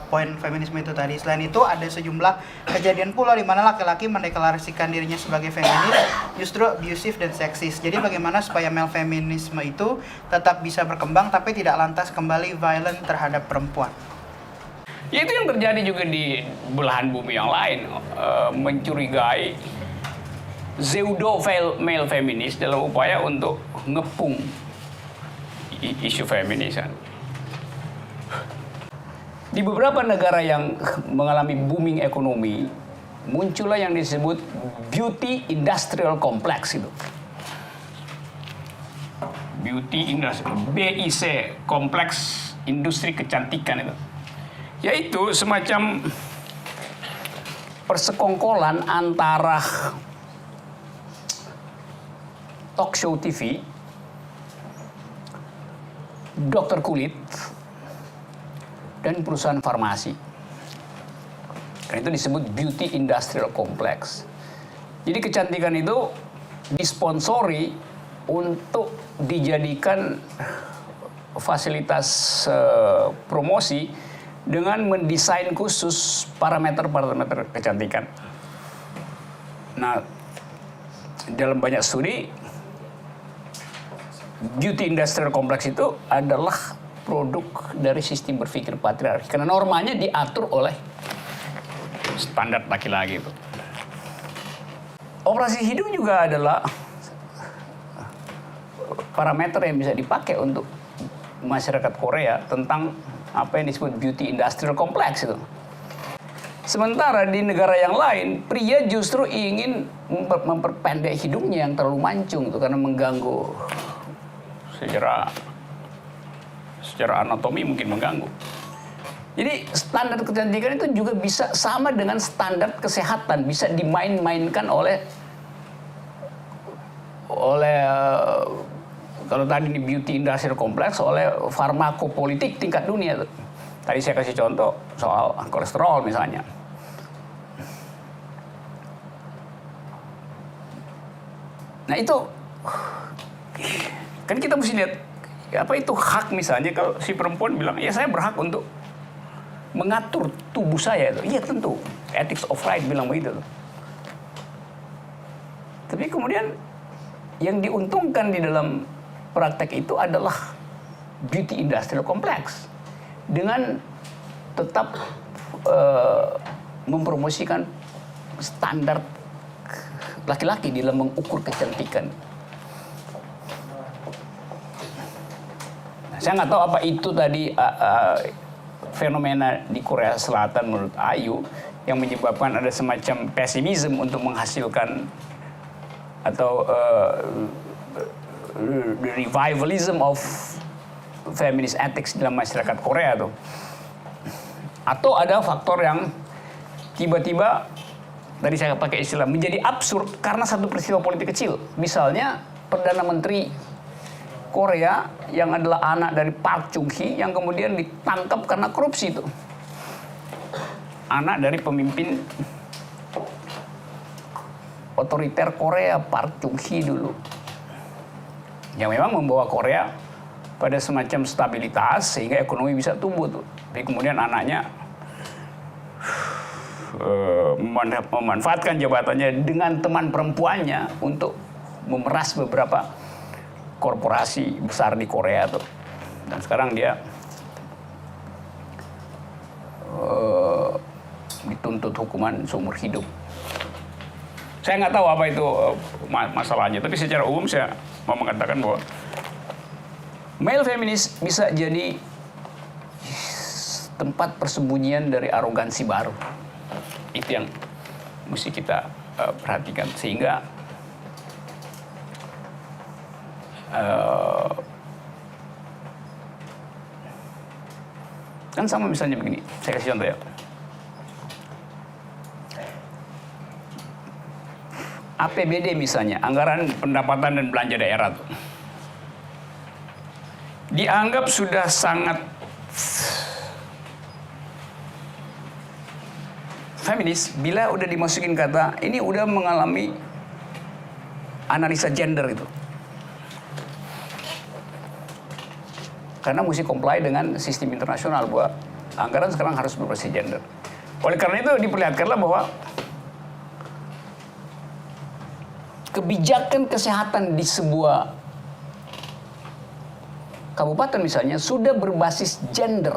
poin feminisme itu tadi. Selain itu ada sejumlah kejadian pula di mana laki-laki mendeklarasikan dirinya sebagai feminis justru abusive dan seksis. Jadi bagaimana supaya male feminisme itu tetap bisa berkembang tapi tidak lantas kembali violent terhadap perempuan? Ya itu yang terjadi juga di belahan bumi yang lain, mencurigai pseudo male feminis dalam upaya untuk ngepung isu feminisan. Di beberapa negara yang mengalami booming ekonomi, muncullah yang disebut beauty industrial complex itu. Beauty industry, BIC, kompleks industri kecantikan itu. Yaitu semacam persekongkolan antara talk show TV, dokter kulit, dan perusahaan farmasi. Dan itu disebut beauty industrial complex. Jadi kecantikan itu disponsori untuk dijadikan fasilitas promosi dengan mendesain khusus parameter-parameter kecantikan. Nah, dalam banyak studi, beauty industrial complex itu adalah produk dari sistem berpikir patriarki. Karena normanya diatur oleh standar laki-laki itu. Operasi hidung juga adalah parameter yang bisa dipakai untuk masyarakat Korea tentang apa yang disebut beauty industrial complex itu. Sementara di negara yang lain, pria justru ingin memperpendek hidungnya yang terlalu mancung itu karena mengganggu secara anatomi, mungkin mengganggu. Jadi standar kecantikan itu juga bisa sama dengan standar kesehatan, bisa dimain-mainkan oleh kalau tadi ini beauty industrial complex, oleh farmakopolitik tingkat dunia. Tadi saya kasih contoh soal kolesterol misalnya. Nah itu kan kita mesti lihat apa itu hak, misalnya kalau si perempuan bilang ya saya berhak untuk mengatur tubuh saya itu. Iya tentu, ethics of right bilang begitu. Tapi kemudian yang diuntungkan di dalam praktek itu adalah beauty industrial complex dengan tetap mempromosikan standar laki-laki dalam mengukur kecantikan. Nah, saya nggak tahu apa itu tadi fenomena di Korea Selatan menurut Ayu yang menyebabkan ada semacam pesimisme untuk menghasilkan atau the revivalism of feminist ethics dalam masyarakat Korea tuh. Atau ada faktor yang tiba-tiba tadi saya pakai istilah menjadi absurd karena satu peristiwa politik kecil. Misalnya Perdana Menteri Korea yang adalah anak dari Park Chung-hee yang kemudian ditangkap karena korupsi itu. Anak dari pemimpin otoriter Korea Park Chung-hee dulu. Yang memang membawa Korea pada semacam stabilitas sehingga ekonomi bisa tumbuh tuh. Tapi kemudian anaknya memanfaatkan jabatannya dengan teman perempuannya untuk memeras beberapa korporasi besar di Korea tuh. Dan sekarang dia dituntut hukuman seumur hidup. Saya nggak tahu apa itu masalahnya, tapi secara umum saya mau mengatakan bahwa male feminis bisa jadi tempat persembunyian dari arogansi baru. Itu yang mesti kita perhatikan, sehingga kan sama misalnya begini, saya kasih contoh ya. APBD misalnya, anggaran pendapatan dan belanja daerah tuh, dianggap sudah sangat feminis bila udah dimasukin kata ini udah mengalami analisa gender itu. Karena mesti comply dengan sistem internasional bahwa anggaran sekarang harus berbasis gender. Oleh karena itu diperlihatkanlah bahwa kebijakan kesehatan di sebuah kabupaten misalnya sudah berbasis gender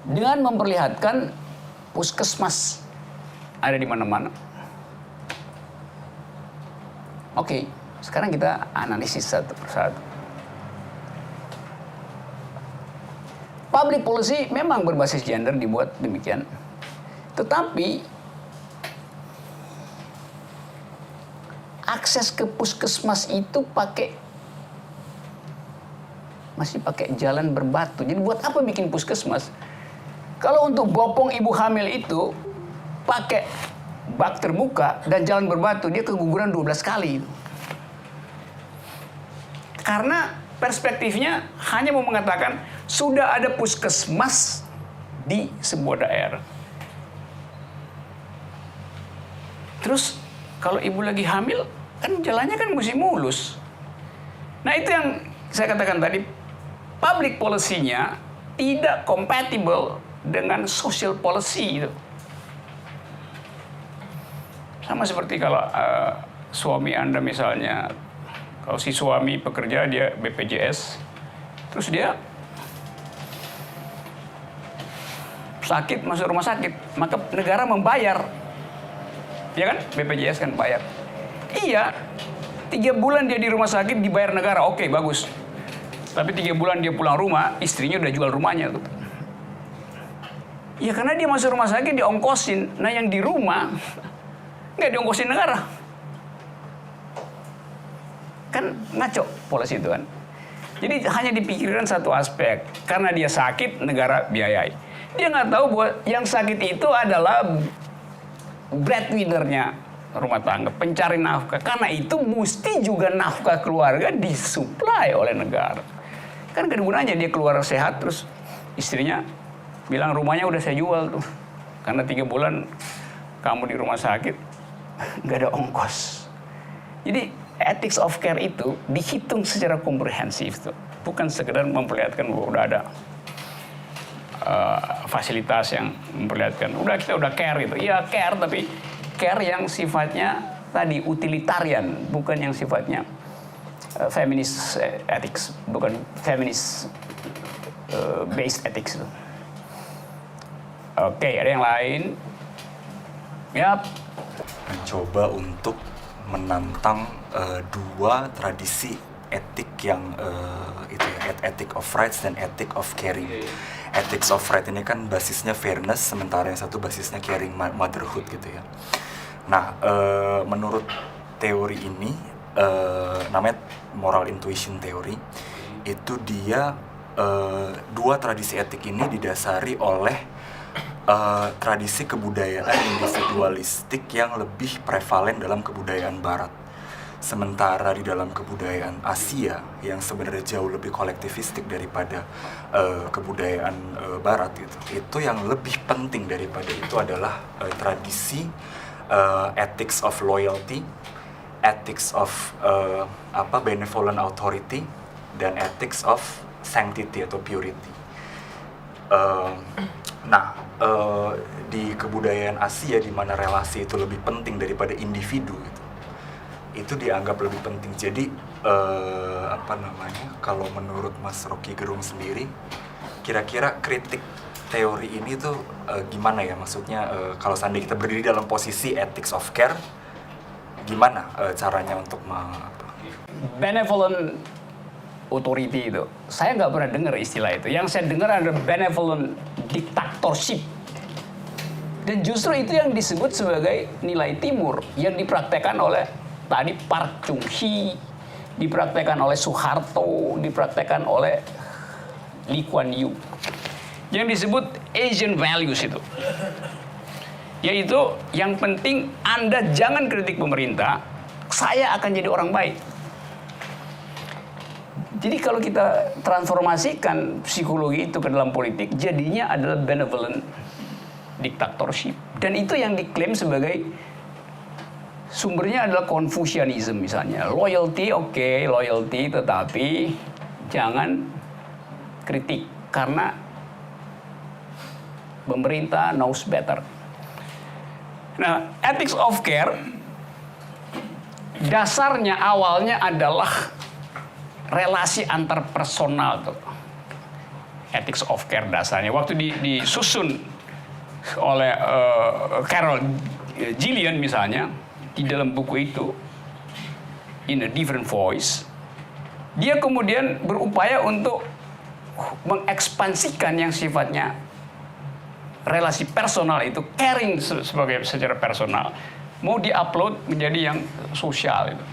dengan memperlihatkan puskesmas ada di mana-mana. Oke, sekarang kita analisis satu persatu. Public policy memang berbasis gender dibuat demikian, tetapi akses ke puskesmas itu masih pakai jalan berbatu. Jadi buat apa bikin puskesmas? Kalau untuk bopong ibu hamil itu pakai bak terbuka dan jalan berbatu, dia keguguran 12 kali. Karena perspektifnya hanya mau mengatakan sudah ada puskesmas di sebuah daerah. Terus kalau ibu lagi hamil, kan jalannya kan mesti mulus. Nah itu yang saya katakan tadi, public policy-nya tidak compatible dengan social policy itu. Sama seperti kalau suami Anda misalnya, kalau si suami pekerja dia BPJS, terus dia sakit masuk rumah sakit, maka negara membayar, ya kan? BPJS kan bayar. Iya, 3 bulan dia di rumah sakit dibayar negara, oke bagus. Tapi 3 bulan dia pulang rumah, istrinya udah jual rumahnya. Ya karena dia masuk rumah sakit diongkosin, nah yang di rumah nggak diongkosin negara. Kan ngaco polisi itu kan. Jadi hanya dipikirkan satu aspek. Karena dia sakit, negara biayai. Dia nggak tahu bahwa yang sakit itu adalah breadwinner-nya rumah tangga, pencari nafkah. Karena itu mesti juga nafkah keluarga disuplai oleh negara. Kan gak ada gunanya dia keluar sehat, terus istrinya bilang rumahnya udah saya jual tuh. Karena 3 bulan kamu di rumah sakit, nggak ada ongkos. Jadi ethics of care itu dihitung secara komprehensif tuh, bukan sekedar memperlihatkan bahwa udah ada fasilitas yang memperlihatkan kita udah care gitu. Iya care, tapi care yang sifatnya tadi utilitarian, bukan yang sifatnya feminist ethics, bukan feminist based ethics itu. Oke, ada yang lain? Yap. Mencoba untuk menantang 2 tradisi etik yang itu ya, ethic of rights dan ethic of caring. Ethics of right ini kan basisnya fairness, sementara yang satu basisnya caring motherhood gitu ya. Nah, menurut teori ini namanya moral intuition theory, itu dia 2 tradisi etik ini didasari oleh tradisi kebudayaan individualistik yang lebih prevalen dalam kebudayaan Barat. Sementara di dalam kebudayaan Asia yang sebenarnya jauh lebih kolektivistik daripada kebudayaan Barat itu yang lebih penting daripada itu adalah tradisi ethics of loyalty, ethics of benevolent authority, dan ethics of sanctity atau purity. Di kebudayaan Asia di mana relasi itu lebih penting daripada individu itu dianggap lebih penting. Jadi kalau menurut Mas Rocky Gerung sendiri, kira-kira kritik teori ini tuh gimana ya? Maksudnya kalau seandainya kita berdiri dalam posisi ethics of care, gimana caranya untuk benevolent authority itu, saya nggak pernah dengar istilah itu. Yang saya dengar ada benevolent dictatorship. Dan justru itu yang disebut sebagai nilai timur yang dipraktekkan oleh tadi Park Chung-hee, dipraktekkan oleh Soeharto, dipraktekkan oleh Lee Kuan Yew. Yang disebut Asian values itu. Yaitu yang penting Anda jangan kritik pemerintah, saya akan jadi orang baik. Jadi kalau kita transformasikan psikologi itu ke dalam politik, jadinya adalah benevolent dictatorship. Dan itu yang diklaim sebagai sumbernya adalah Confucianism misalnya. Loyalty, oke, loyalty, tetapi jangan kritik. Karena pemerintah knows better. Nah, ethics of care, dasarnya awalnya adalah relasi antar personal tuh. Ethics of care dasarnya. Waktu disusun oleh Carol Gillian misalnya, di dalam buku itu, In a Different Voice, dia kemudian berupaya untuk mengekspansikan yang sifatnya relasi personal itu, caring secara personal, mau diupload menjadi yang sosial itu.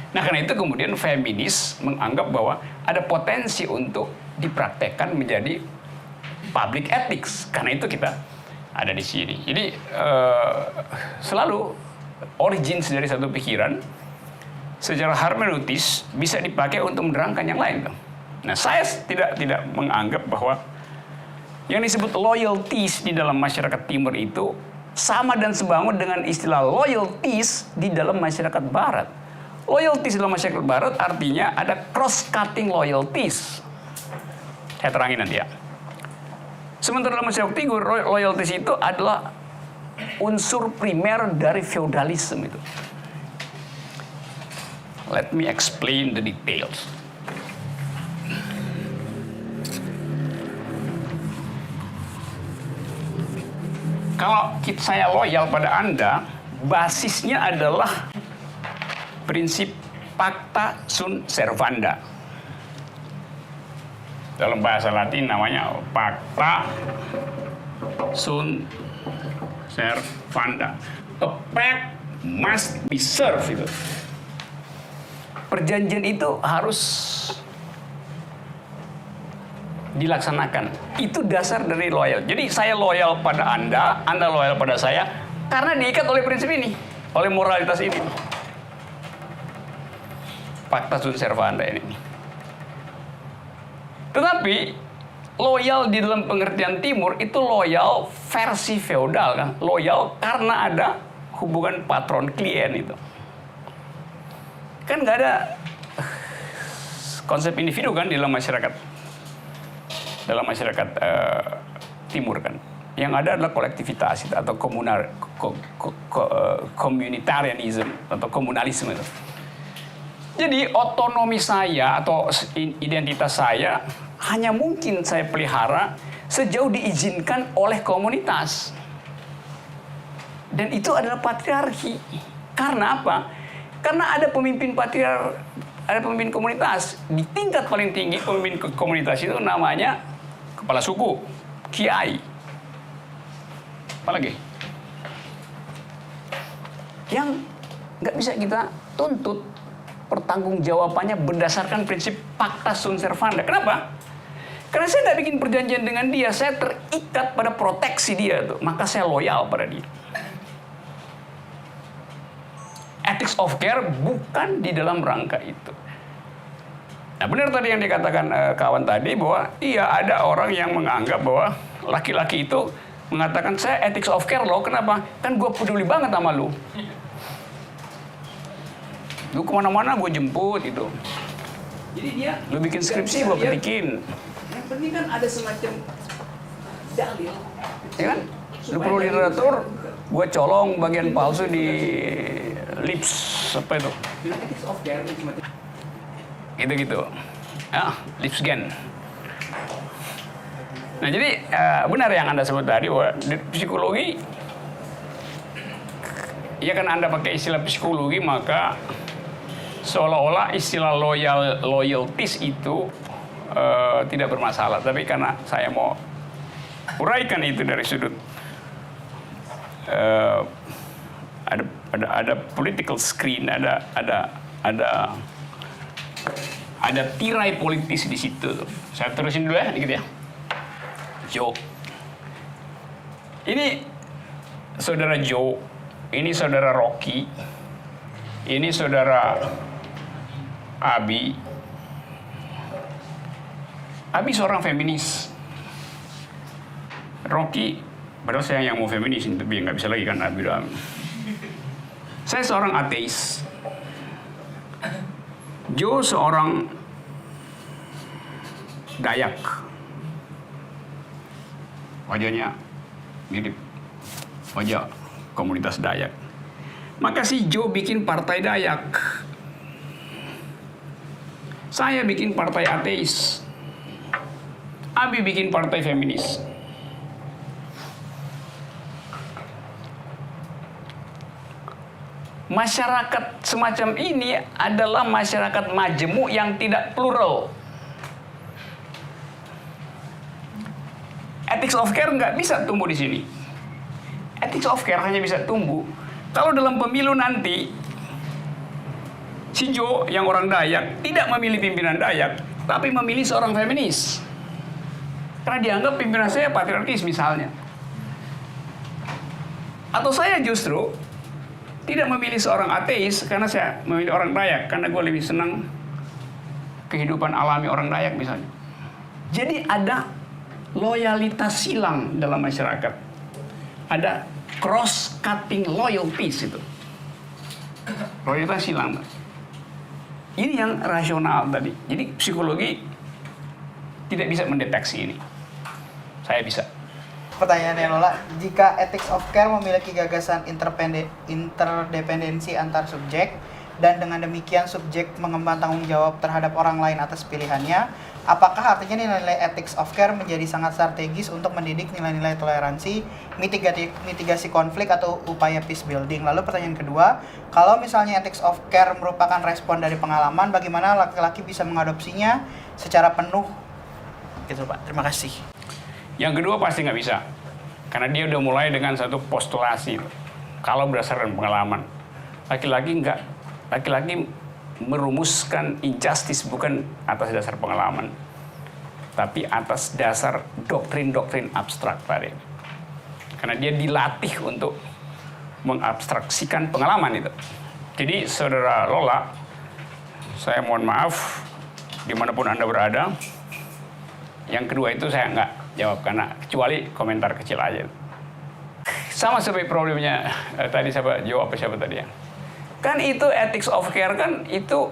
Nah karena itu kemudian feminis menganggap bahwa ada potensi untuk dipraktekkan menjadi public ethics. Karena itu kita ada di sini. Jadi selalu origins dari satu pikiran secara hermeneutis bisa dipakai untuk menerangkan yang lain. Nah, saya tidak menganggap bahwa yang disebut loyalties di dalam masyarakat Timur itu sama dan sebangun dengan istilah loyalties di dalam masyarakat Barat. Loyalties dalam masyarakat Barat artinya ada cross-cutting loyalties. Saya terangin nanti ya. Sementara dalam masyarakat Timur, loyalties itu adalah unsur primer dari feodalisme itu. Let me explain the details. Kalau saya loyal pada Anda, basisnya adalah prinsip pacta sunt servanda. Dalam bahasa Latin namanya pacta sunt servanda. A pact must be served itu. Perjanjian itu harus dilaksanakan. Itu dasar dari loyal. Jadi saya loyal pada Anda loyal pada saya karena diikat oleh prinsip ini, oleh moralitas ini. Pacta sunt servanda ini. Tetapi loyal di dalam pengertian Timur itu loyal versi feodal kan, loyal karena ada hubungan patron klien itu. Kan nggak ada konsep individu kan di dalam masyarakat Timur kan. Yang ada adalah kolektivitas itu, atau communitarianism atau komunalisme itu. Jadi otonomi saya atau identitas saya hanya mungkin saya pelihara sejauh diizinkan oleh komunitas. Dan itu adalah patriarki. Karena apa? Karena ada pemimpin ada pemimpin komunitas. Di tingkat paling tinggi pemimpin komunitas itu namanya kepala suku, kiai. Apalagi? Yang nggak bisa kita tuntut pertanggungjawabannya berdasarkan prinsip pacta sunt servanda. Kenapa? Karena saya tidak bikin perjanjian dengan dia, saya terikat pada proteksi dia tuh, maka saya loyal pada dia. Ethics of care bukan di dalam rangka itu. Nah, benar tadi yang dikatakan kawan tadi bahwa iya ada orang yang menganggap bahwa laki-laki itu mengatakan saya ethics of care loh, kenapa? Kan gue peduli banget sama lu. Lu kemana-mana gue jemput itu. Jadi dia, lu bikin skripsi gue petikin. Yang penting kan ada semacam dalil, ya kan? Lu perlu literatur, gue colong bagian palsu di lips apa itu? Gitu-gitu. Ya, lips scan. Nah jadi benar yang Anda sebut tadi bahwa di psikologi, ya kan Anda pakai istilah psikologi maka seolah-olah istilah loyalties itu tidak bermasalah. Tapi karena saya mau uraikan itu dari sudut ada political screen, ada tirai politis di situ. Saya terusin dulu ya, dikit ya. Joe. Ini saudara Joe, ini saudara Rocky, ini saudara Abi. Abi seorang feminis. Rocky, padahal saya yang mau feminis, tapi nggak bisa lagi kan Abi udah. Saya seorang ateis. Joe seorang Dayak. Wajahnya mirip wajah komunitas Dayak. Maka si Joe bikin partai Dayak. Saya bikin partai ateis. Abi bikin partai feminis. Masyarakat semacam ini adalah masyarakat majemuk yang tidak plural. Ethics of care nggak bisa tumbuh di sini. Ethics of care hanya bisa tumbuh kalau dalam pemilu nanti si Joe yang orang Dayak tidak memilih pimpinan Dayak, tapi memilih seorang feminis. Karena dianggap pimpinan saya patriarkis misalnya. Atau saya justru tidak memilih seorang ateis karena saya memilih orang Dayak, karena gue lebih senang kehidupan alami orang Dayak misalnya. Jadi ada loyalitas silang dalam masyarakat. Ada cross-cutting loyalties itu. Loyalitas silang. Ini yang rasional tadi. Jadi psikologi tidak bisa mendeteksi ini. Saya bisa. Pertanyaannya Lola, jika ethics of care memiliki gagasan interdependensi antar subjek, dan dengan demikian subjek mengemban tanggung jawab terhadap orang lain atas pilihannya, apakah artinya nilai-nilai ethics of care menjadi sangat strategis untuk mendidik nilai-nilai toleransi, mitigasi konflik, atau upaya peace building? Lalu pertanyaan kedua, kalau misalnya ethics of care merupakan respon dari pengalaman, bagaimana laki-laki bisa mengadopsinya secara penuh? Gitu Pak, terima kasih. Yang kedua pasti nggak bisa, karena dia udah mulai dengan satu postulasi. Kalau berdasarkan pengalaman, laki-laki merumuskan injustice bukan atas dasar pengalaman, tapi atas dasar doktrin-doktrin abstrak tadi. Karena dia dilatih untuk mengabstraksikan pengalaman itu. Jadi saudara Lola, saya mohon maaf dimanapun Anda berada. Yang kedua itu saya nggak jawab, karena kecuali komentar kecil aja. Sama seperti problemnya tadi siapa tadi ya. Kan itu ethics of care kan itu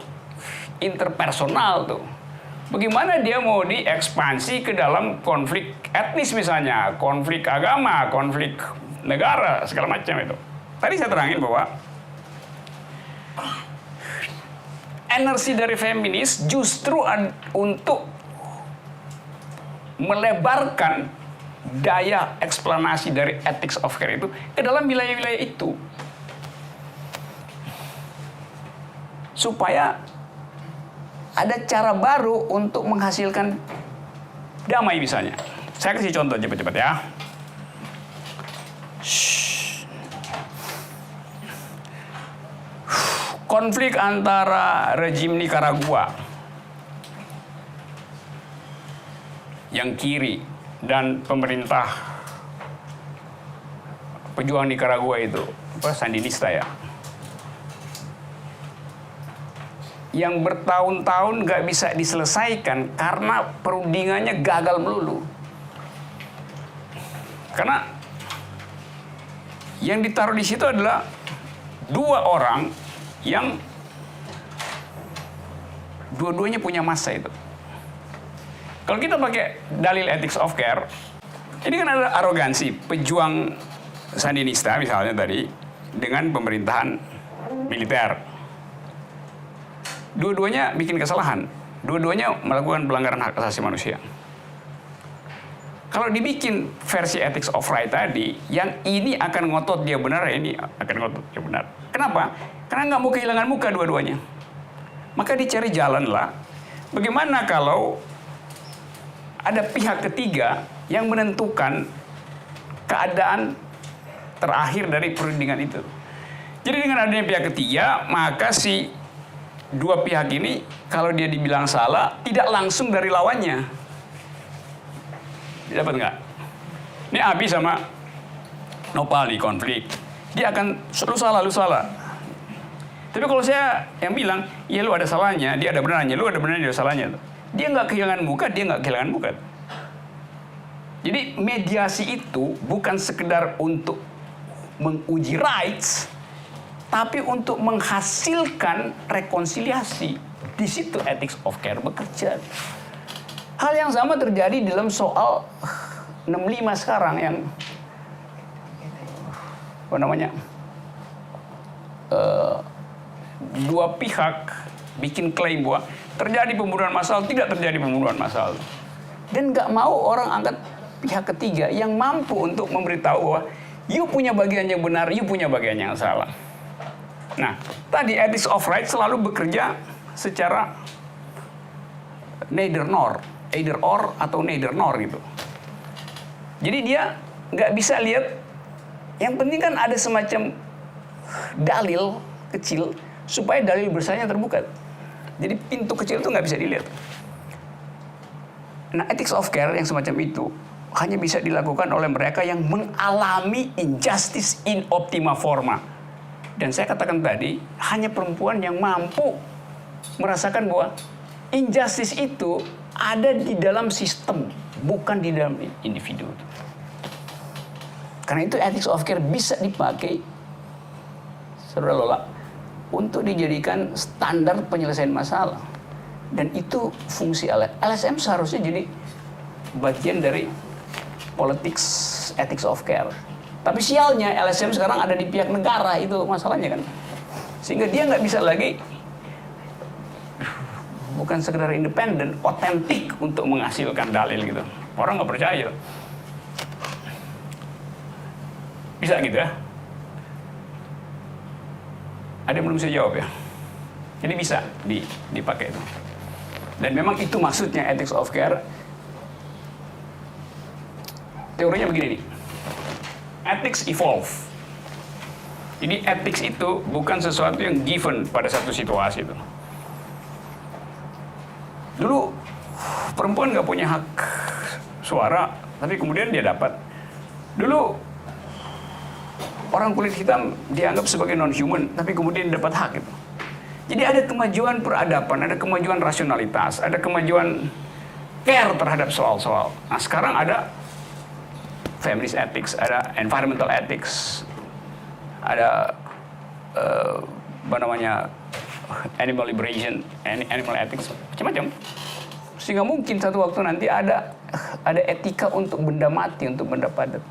interpersonal tuh. Bagaimana dia mau diekspansi ke dalam konflik etnis misalnya, konflik agama, konflik negara, segala macam itu. Tadi saya terangin bahwa energi dari feminis justru untuk melebarkan daya eksplanasi dari ethics of care itu ke dalam wilayah-wilayah itu, supaya ada cara baru untuk menghasilkan damai misalnya. Saya kasih contoh cepat-cepat ya. Konflik antara rejim Nicaragua yang kiri dan pemerintah pejuang Nicaragua itu, Sandinista ya, yang bertahun-tahun nggak bisa diselesaikan karena perundingannya gagal melulu. Karena yang ditaruh di situ adalah dua orang yang dua-duanya punya massa itu. Kalau kita pakai dalil ethics of care, ini kan ada arogansi pejuang Sandinista misalnya tadi dengan pemerintahan militer. Dua-duanya bikin kesalahan, dua-duanya melakukan pelanggaran hak asasi manusia. Kalau dibikin versi ethics of right tadi, yang ini akan ngotot dia benar, ini akan ngotot dia benar. Kenapa? Karena nggak mau kehilangan muka dua-duanya. Maka dicari jalan lah, bagaimana kalau ada pihak ketiga yang menentukan keadaan terakhir dari perundingan itu. Jadi dengan adanya pihak ketiga, maka si dua pihak ini kalau dia dibilang salah, tidak langsung dari lawannya. Dapat nggak? Ini Abi sama Nopal nih konflik. Dia akan, lu salah. Tapi kalau saya yang bilang, ya lu ada salahnya, dia ada benarnya, lu ada benarnya, dia ada salahnya. Dia nggak kehilangan muka, dia nggak kehilangan muka. Jadi mediasi itu bukan sekedar untuk menguji rights, tapi untuk menghasilkan rekonsiliasi. Di situ ethics of care bekerja. Hal yang sama terjadi dalam soal 65 sekarang yang apa namanya, dua pihak bikin klaim bahwa terjadi pembunuhan massal, tidak terjadi pembunuhan massal. Dan nggak mau orang angkat pihak ketiga yang mampu untuk memberitahu bahwa you punya bagian yang benar, you punya bagian yang salah. Nah, tadi ethics of right selalu bekerja secara neither nor, either or atau neither nor gitu. Jadi dia nggak bisa lihat, yang penting kan ada semacam dalil kecil supaya dalil besarnya terbuka. Jadi pintu kecil itu nggak bisa dilihat. Nah, ethics of care yang semacam itu hanya bisa dilakukan oleh mereka yang mengalami injustice in optima forma. Dan saya katakan tadi, hanya perempuan yang mampu merasakan bahwa injustice itu ada di dalam sistem, bukan di dalam individu. Karena itu ethics of care bisa dipakai, Saudara Lola, untuk dijadikan standar penyelesaian masalah. Dan itu fungsi LSM seharusnya jadi bagian dari politics ethics of care. Tapi sialnya LSM sekarang ada di pihak negara, itu masalahnya kan. Sehingga dia nggak bisa lagi, bukan sekedar independen, otentik untuk menghasilkan dalil gitu. Orang nggak percaya. Bisa gitu ya? Ada yang belum bisa jawab ya? Jadi bisa dipakai itu. Dan memang itu maksudnya ethics of care. Teorinya begini nih. Ethics evolve. Jadi ethics itu bukan sesuatu yang given pada satu situasi itu. Dulu perempuan nggak punya hak suara, tapi kemudian dia dapat. Dulu orang kulit hitam dianggap sebagai non-human, tapi kemudian dapat hak itu. Jadi ada kemajuan peradaban, ada kemajuan rasionalitas, ada kemajuan care terhadap soal-soal. Nah sekarang ada feminist ethics, ada environmental ethics, ada animal liberation, animal ethics, macam-macam. Sehingga mungkin satu waktu nanti ada etika untuk benda mati, untuk benda padat.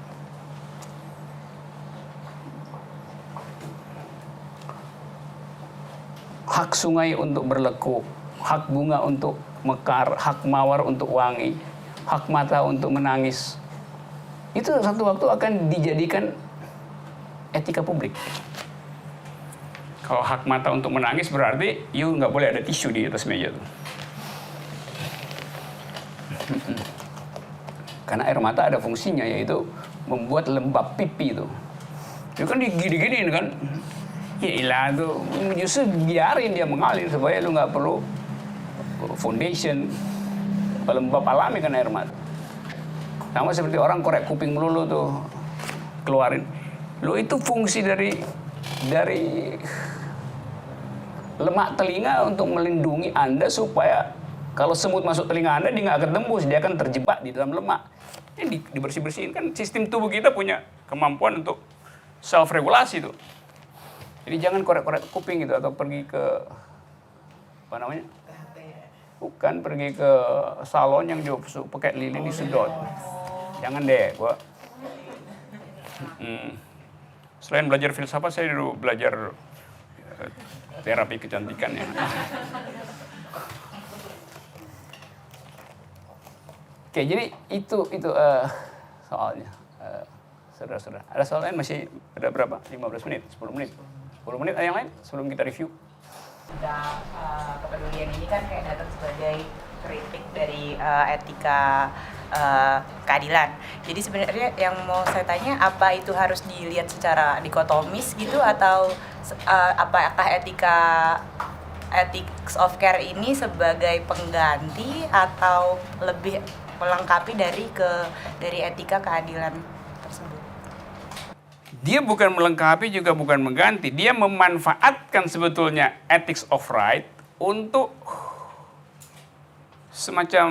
Hak sungai untuk berlekuk, hak bunga untuk mekar, hak mawar untuk wangi, hak mata untuk menangis. Itu satu waktu akan dijadikan etika publik. Kalau hak mata untuk menangis berarti you nggak boleh ada tisu di atas meja tuh. Karena air mata ada fungsinya, yaitu membuat lembab pipi itu. Itu kan digini-giniin kan. Ya ilah tuh, justru biarin dia mengalir supaya lu nggak perlu foundation, pelembab alami kan air mata. Sama seperti orang korek kuping melulu tuh, keluarin. Lu itu fungsi dari lemak telinga untuk melindungi Anda supaya kalau semut masuk telinga Anda, dia nggak akan tembus, dia akan terjebak di dalam lemak. Ini dibersih-bersihin kan, sistem tubuh kita punya kemampuan untuk self-regulasi tuh. Jadi jangan korek-korek kuping gitu, atau pergi ke, apa namanya? Bukan, pergi ke salon yang pakai lilin disedot. Jangan deh, gua. Selain belajar filsafat, saya dulu belajar terapi kecantikan ya. Oke, jadi itu soalnya. Saudara-saudara, ada soal lain? Masih ada berapa? 15 menit, 10 menit. 10 menit ada yang lain sebelum kita review. Kepedulian ini kan kayak datang sebagai kritik dari etika keadilan. Jadi sebenarnya yang mau saya tanya, apa itu harus dilihat secara dikotomis gitu, atau apakah ethics of care ini sebagai pengganti atau lebih melengkapi dari etika keadilan tersebut? Dia bukan melengkapi juga bukan mengganti. Dia memanfaatkan sebetulnya ethics of right untuk semacam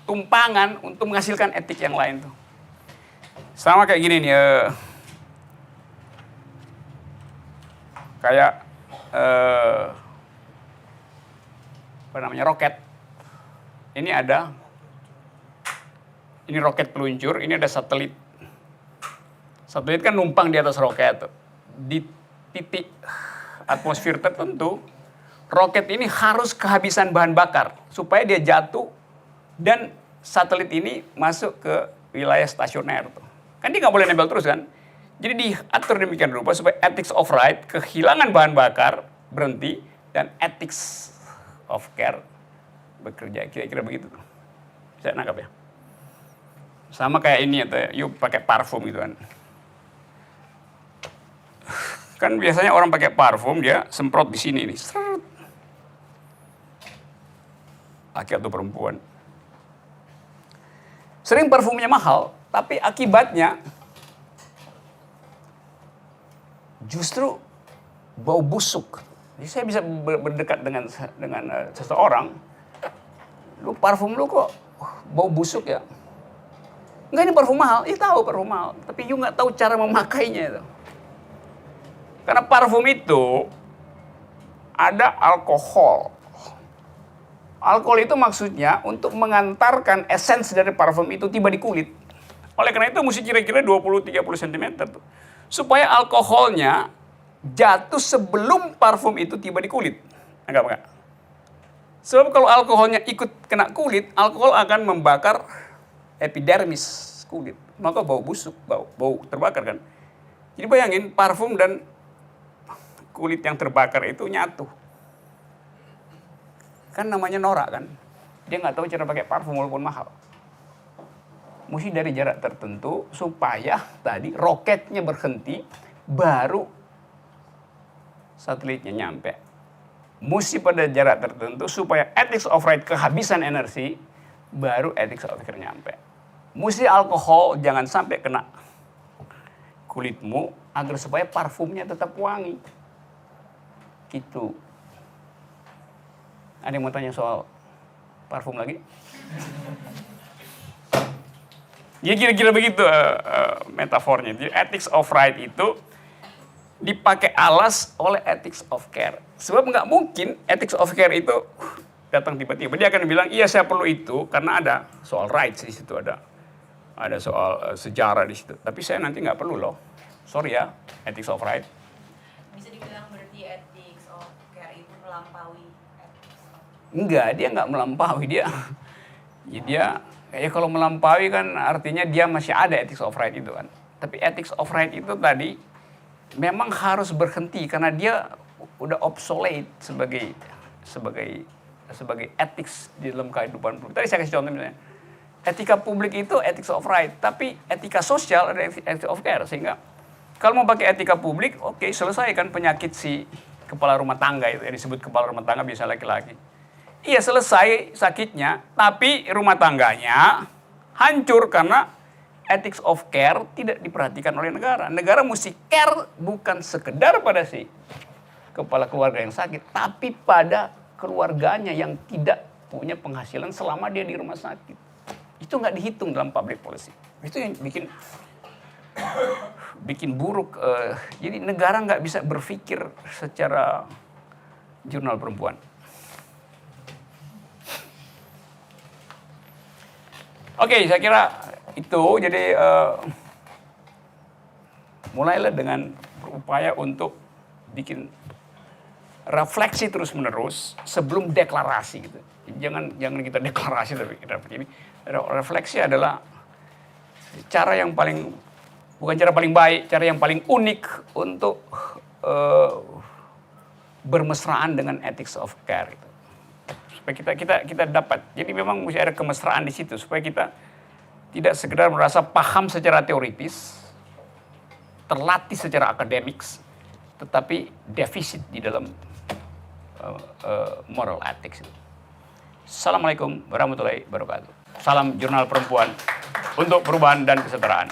tumpangan untuk menghasilkan etik yang lain tuh. Sama kayak gini nih, kayak apa namanya, roket. Ini roket peluncur, ini ada satelit. Satelit kan numpang di atas roket. Di titik atmosfer tertentu, roket ini harus kehabisan bahan bakar supaya dia jatuh dan satelit ini masuk ke wilayah stasioner. Kan dia nggak boleh nempel terus kan. Jadi diatur demikian rupa supaya ethics of right, kehilangan bahan bakar, berhenti, dan ethics of care bekerja. Kira-kira begitu. Bisa nangkap ya? Sama kayak ini, atau yuk pakai parfum gitu kan. Kan biasanya orang pakai parfum, dia semprot di sini nih. Seret. Laki atau perempuan. Sering parfumnya mahal, tapi akibatnya justru bau busuk. Jadi saya bisa berdekat dengan seseorang, lu parfum lu kok bau busuk ya? Enggak, ini parfum mahal. Tahu parfum mahal, tapi you nggak tahu cara memakainya itu. Karena parfum itu ada alkohol. Alkohol itu maksudnya untuk mengantarkan esens dari parfum itu tiba di kulit. Oleh karena itu mesti kira-kira 20-30 cm tuh. Supaya alkoholnya jatuh sebelum parfum itu tiba di kulit. Enggak. Sebab kalau alkoholnya ikut kena kulit, alkohol akan membakar epidermis kulit. Maka bau busuk, bau terbakar kan. Jadi bayangin parfum dan kulit yang terbakar itu nyatu. Kan namanya norak kan. Dia nggak tahu cara pakai parfum walaupun mahal. Mesti dari jarak tertentu supaya tadi roketnya berhenti, baru satelitnya nyampe. Mesti pada jarak tertentu supaya ethics of right kehabisan energi, baru ethics of care nyampe. Mesti alkohol jangan sampai kena kulitmu agar supaya parfumnya tetap wangi. Gitu. Ada yang mau tanya soal parfum lagi? Ya kira-kira begitu metafornya. Jadi ethics of right itu dipakai alas oleh ethics of care. Sebab nggak mungkin ethics of care itu datang tiba-tiba. Dia akan bilang, iya saya perlu itu karena ada soal rights di situ, ada soal sejarah di situ. Tapi saya nanti nggak perlu loh. Sorry ya, ethics of right. Bisa dibilang berarti ethics of care itu melampaui. Enggak, dia nggak melampaui, dia kalau melampaui kan artinya dia masih ada ethics of right itu kan. Tapi ethics of right itu tadi memang harus berhenti karena dia udah obsolete sebagai ethics di dalam kehidupan publik. Tadi saya kasih contoh misalnya, etika publik itu ethics of right, tapi etika sosial ada ethics of care. Sehingga kalau mau pakai etika publik, oke, selesaikan penyakit si kepala rumah tangga itu, yang disebut kepala rumah tangga biasa laki-laki. Iya, selesai sakitnya, tapi rumah tangganya hancur karena ethics of care tidak diperhatikan oleh negara. Negara mesti care bukan sekedar pada si kepala keluarga yang sakit, tapi pada keluarganya yang tidak punya penghasilan selama dia di rumah sakit. Itu nggak dihitung dalam public policy. Itu yang bikin buruk. Jadi negara nggak bisa berpikir secara jurnal perempuan. Oke, saya kira itu. Jadi mulailah dengan berupaya untuk bikin refleksi terus-menerus sebelum deklarasi gitu. Jangan kita deklarasi, tapi kita begini. Refleksi adalah cara yang bukan cara paling baik, cara yang paling unik untuk bermesraan dengan ethics of care itu. Supaya kita dapat. Jadi memang mesti ada kemesraan di situ supaya kita tidak sekedar merasa paham secara teoritis, terlatih secara akademiks, tetapi defisit di dalam moral ethics itu. Assalamualaikum warahmatullahi wabarakatuh. Salam Jurnal Perempuan untuk perubahan dan kesetaraan.